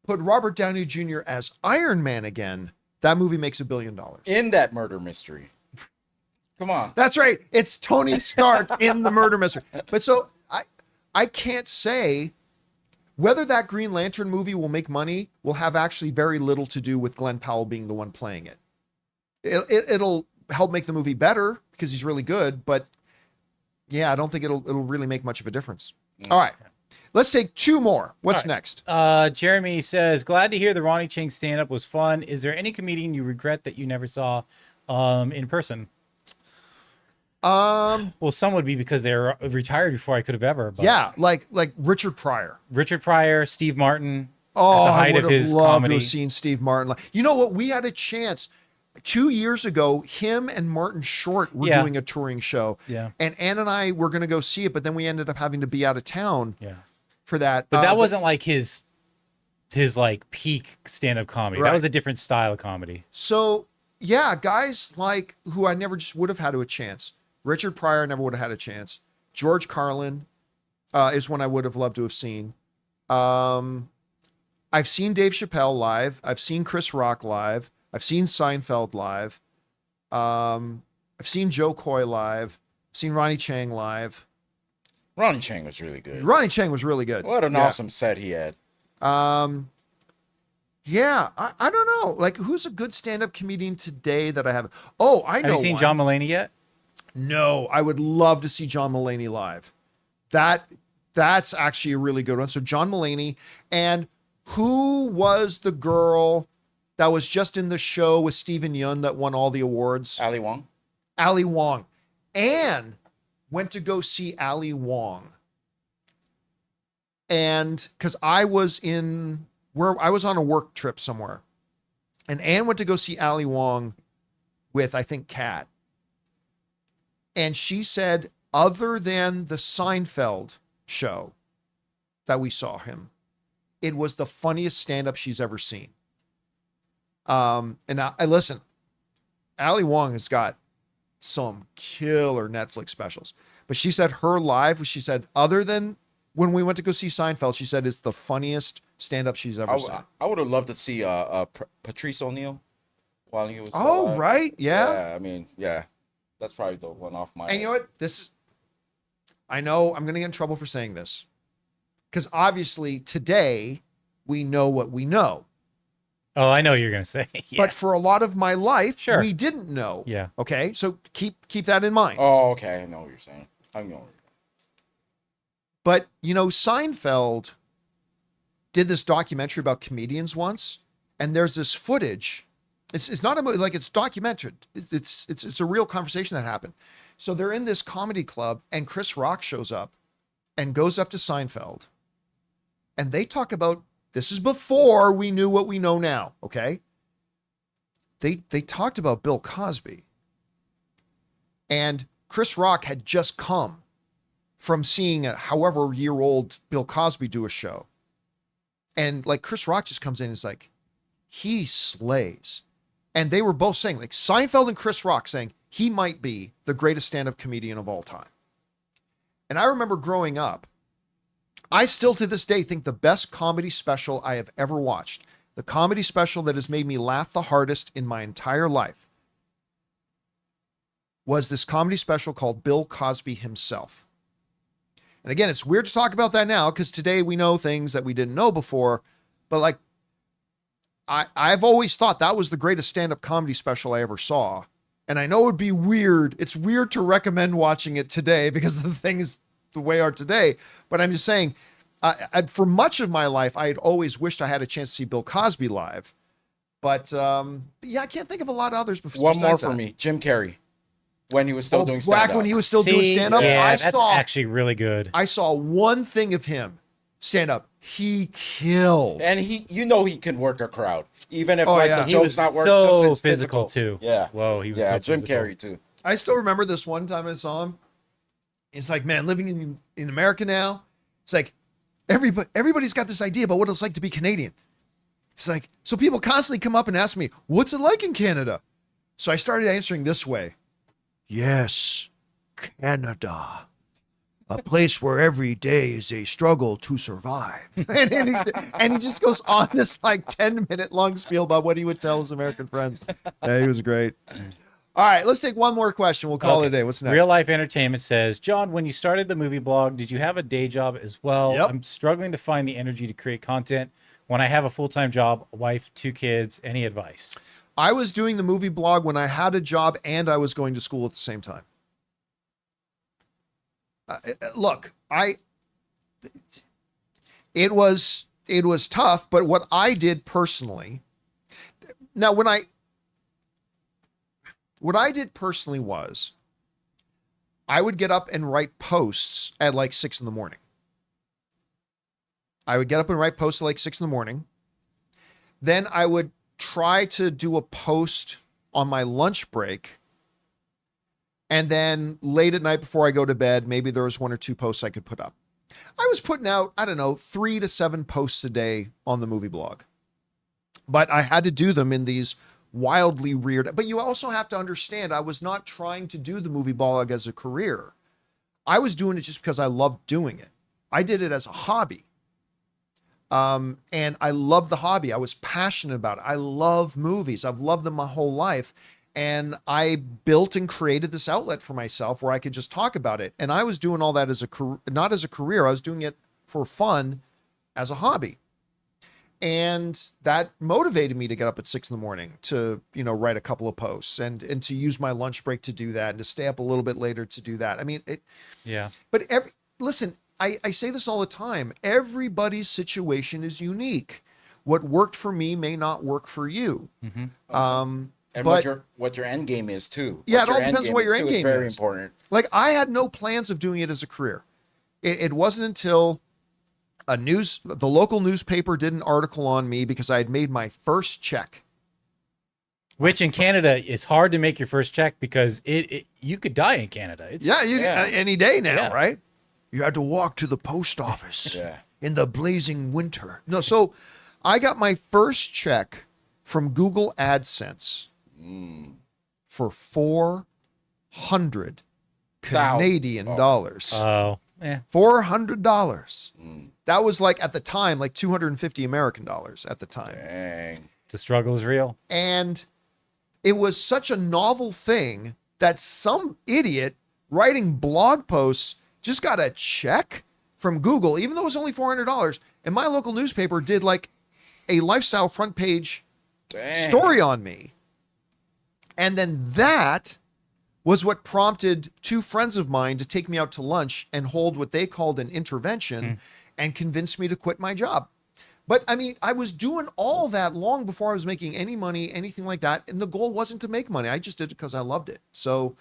Put Robert Downey Jr. as Iron Man again. That movie makes $1 billion. In that murder mystery. Come on. That's right. It's Tony Stark in the murder mystery. But so I can't say whether that Green Lantern movie will make money will have actually very little to do with Glenn Powell being the one playing it. It'll help make the movie better because he's really good, but yeah, I don't think it'll really make much of a difference. All right. Let's take two more. What's next? Jeremy says, glad to hear the Ronnie Chang stand-up was fun. Is there any comedian you regret that you never saw in person? Well, some would be because they were retired before I could have ever. But Yeah, like Richard Pryor. Richard Pryor, Steve Martin. Oh, at the I height would of have his loved comedy. to have seen Steve Martin. You know what? We had a chance 2 years ago. Him and Martin Short were Yeah. doing a touring show. Yeah. And Ann and I were going to go see it, but then we ended up having to be out of town Yeah. for that. But that wasn't like his like peak stand-up comedy. Right. That was a different style of comedy. So yeah, guys like who I never just would have had a chance. Richard Pryor never would have had a chance. George Carlin is one I would have loved to have seen. I've seen Dave Chappelle live. I've seen Chris Rock live. I've seen Seinfeld live. I've seen Joe Coy live. I've seen Ronnie Chang live. Ronnie Chang was really good. Ronnie Chang was really good. What an Yeah. awesome set he had. Yeah, I don't know. Like, who's a good stand-up comedian today that I have? Oh, I know Have you seen one. John Mulaney yet? No, I would love to see John Mulaney live. That's actually a really good one. So John Mulaney, and who was the girl that was just in the show with Steven Yeun that won all the awards? Ali Wong. Ali Wong. Anne went to go see Ali Wong. And because I was on a work trip somewhere. And Anne went to go see Ali Wong with, I think, Kat. And she said, other than the Seinfeld show that we saw him, it was the funniest stand-up she's ever seen. And I listen, Ali Wong has got some killer Netflix specials. But she said her live, she said, other than when we went to go see Seinfeld, she said it's the funniest stand-up she's ever seen. I would have loved to see Patrice O'Neal while he was still Oh, alive. right. Yeah. I mean, yeah. That's probably the one off my And you know what? I know I'm going to get in trouble for saying this. Because obviously today we know what we know. Oh, I know what you're going to say. Yeah. But for a lot of my life, Sure. we didn't know. Yeah. Okay. So keep that in mind. Oh, okay. I know what you're saying. I'm going. But, Seinfeld did this documentary about comedians once, and there's this footage. It's not a movie, like it's documented. It's a real conversation that happened. So they're in this comedy club, and Chris Rock shows up and goes up to Seinfeld, and they talk about, this is before we knew what we know now, okay? They talked about Bill Cosby, and Chris Rock had just come from seeing a however-year-old Bill Cosby do a show. And like Chris Rock just comes in and is like, he slays. And they were both saying, like Seinfeld and Chris Rock saying, he might be the greatest stand-up comedian of all time. And I remember growing up, I still to this day think the best comedy special I have ever watched, the comedy special that has made me laugh the hardest in my entire life, was this comedy special called Bill Cosby Himself. And again, it's weird to talk about that now because today we know things that we didn't know before. But like, I've always thought that was the greatest stand-up comedy special I ever saw. And I know it would be weird. It's weird to recommend watching it today because the things the way are today. But I'm just saying, for much of my life, I had always wished I had a chance to see Bill Cosby live. But yeah, I can't think of a lot of others before. One more for me, Jim Carrey, when he was still doing stand-up. Back when he was still doing stand-up? Yeah, that's actually really good. I saw one thing of him stand-up. He killed. And he can work a crowd. Even if the he joke's was not working. so just his physical too. Yeah. Whoa, he was Jim physical. Carrey too. I still remember this one time I saw him. It's like, man, living in America now, it's like everybody's got this idea about what it's like to be Canadian. It's like, so people constantly come up and ask me, what's it like in Canada? So I started answering this way. Yes, Canada. A place where every day is a struggle to survive. and he just goes on this like 10-minute long spiel about what he would tell his American friends. Yeah, he was great. All right, let's take one more question. We'll call it a day. What's next? Real Life Entertainment says, John, when you started the movie blog, did you have a day job as well? Yep. I'm struggling to find the energy to create content when I have a full-time job, a wife, 2 kids. Any advice? I was doing the movie blog when I had a job and I was going to school at the same time. Look, it was tough, but what I did personally, now what I did personally was I would get up and write posts at like 6 a.m. I would get up and write posts at like 6 a.m. Then I would try to do a post on my lunch break. And then late at night before I go to bed, maybe there was 1 or 2 posts I could put up. I was putting out, 3 to 7 posts a day on the movie blog. But I had to do them in these wildly weird, but you also have to understand, I was not trying to do the movie blog as a career. I was doing it just because I loved doing it. I did it as a hobby. And I love the hobby. I was passionate about it. I love movies. I've loved them my whole life. And I built and created this outlet for myself where I could just talk about it. And I was doing all that as a career, not as a career. I was doing it for fun as a hobby. And that motivated me to get up at 6 a.m. to, write a couple of posts and to use my lunch break to do that and to stay up a little bit later to do that. I mean, yeah. But listen, I say this all the time. Everybody's situation is unique. What worked for me may not work for you. Mm-hmm. And what your end game is too. Yeah, it all depends on what your end game is. Very important. Like I had no plans of doing it as a career. It wasn't until the local newspaper did an article on me because I had made my first check. Which in Canada is hard to make your first check because you could die in Canada. Any day now, right? You had to walk to the post office Yeah. in the blazing winter. No, so I got my first check from Google AdSense for $400 Canadian dollars. Oh, yeah. $400. That was like at the time, like 250 American dollars at the time. Dang. The struggle is real. And it was such a novel thing that some idiot writing blog posts just got a check from Google, even though it was only $400. And my local newspaper did like a lifestyle front page story on me. And then that was what prompted 2 friends of mine to take me out to lunch and hold what they called an intervention and convinced me to quit my job. But I mean, I was doing all that long before I was making any money, anything like that. And the goal wasn't to make money. I just did it because I loved it. So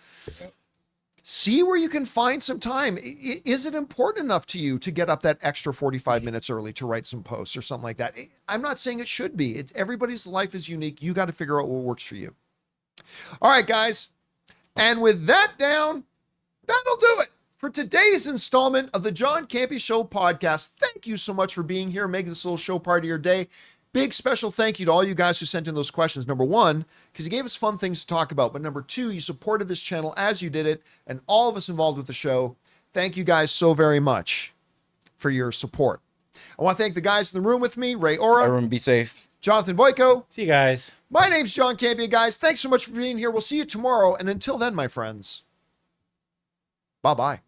see where you can find some time. Is it important enough to you to get up that extra 45 minutes early to write some posts or something like that? I'm not saying it should be. Everybody's life is unique. You got to figure out what works for you. All right, guys. And with that down, that'll do it for today's installment of the John Campea Show podcast. Thank you so much for being here, making this little show part of your day. Big special thank you to all you guys who sent in those questions. Number 1, because you gave us fun things to talk about. But number 2, you supported this channel as you did it, and all of us involved with the show. Thank you guys so very much for your support. I want to thank the guys in the room with me, Ray Ora. Everyone be safe. Jonathan Voico. See you guys. My name's John Campea, guys. Thanks so much for being here. We'll see you tomorrow. And until then, my friends, bye-bye.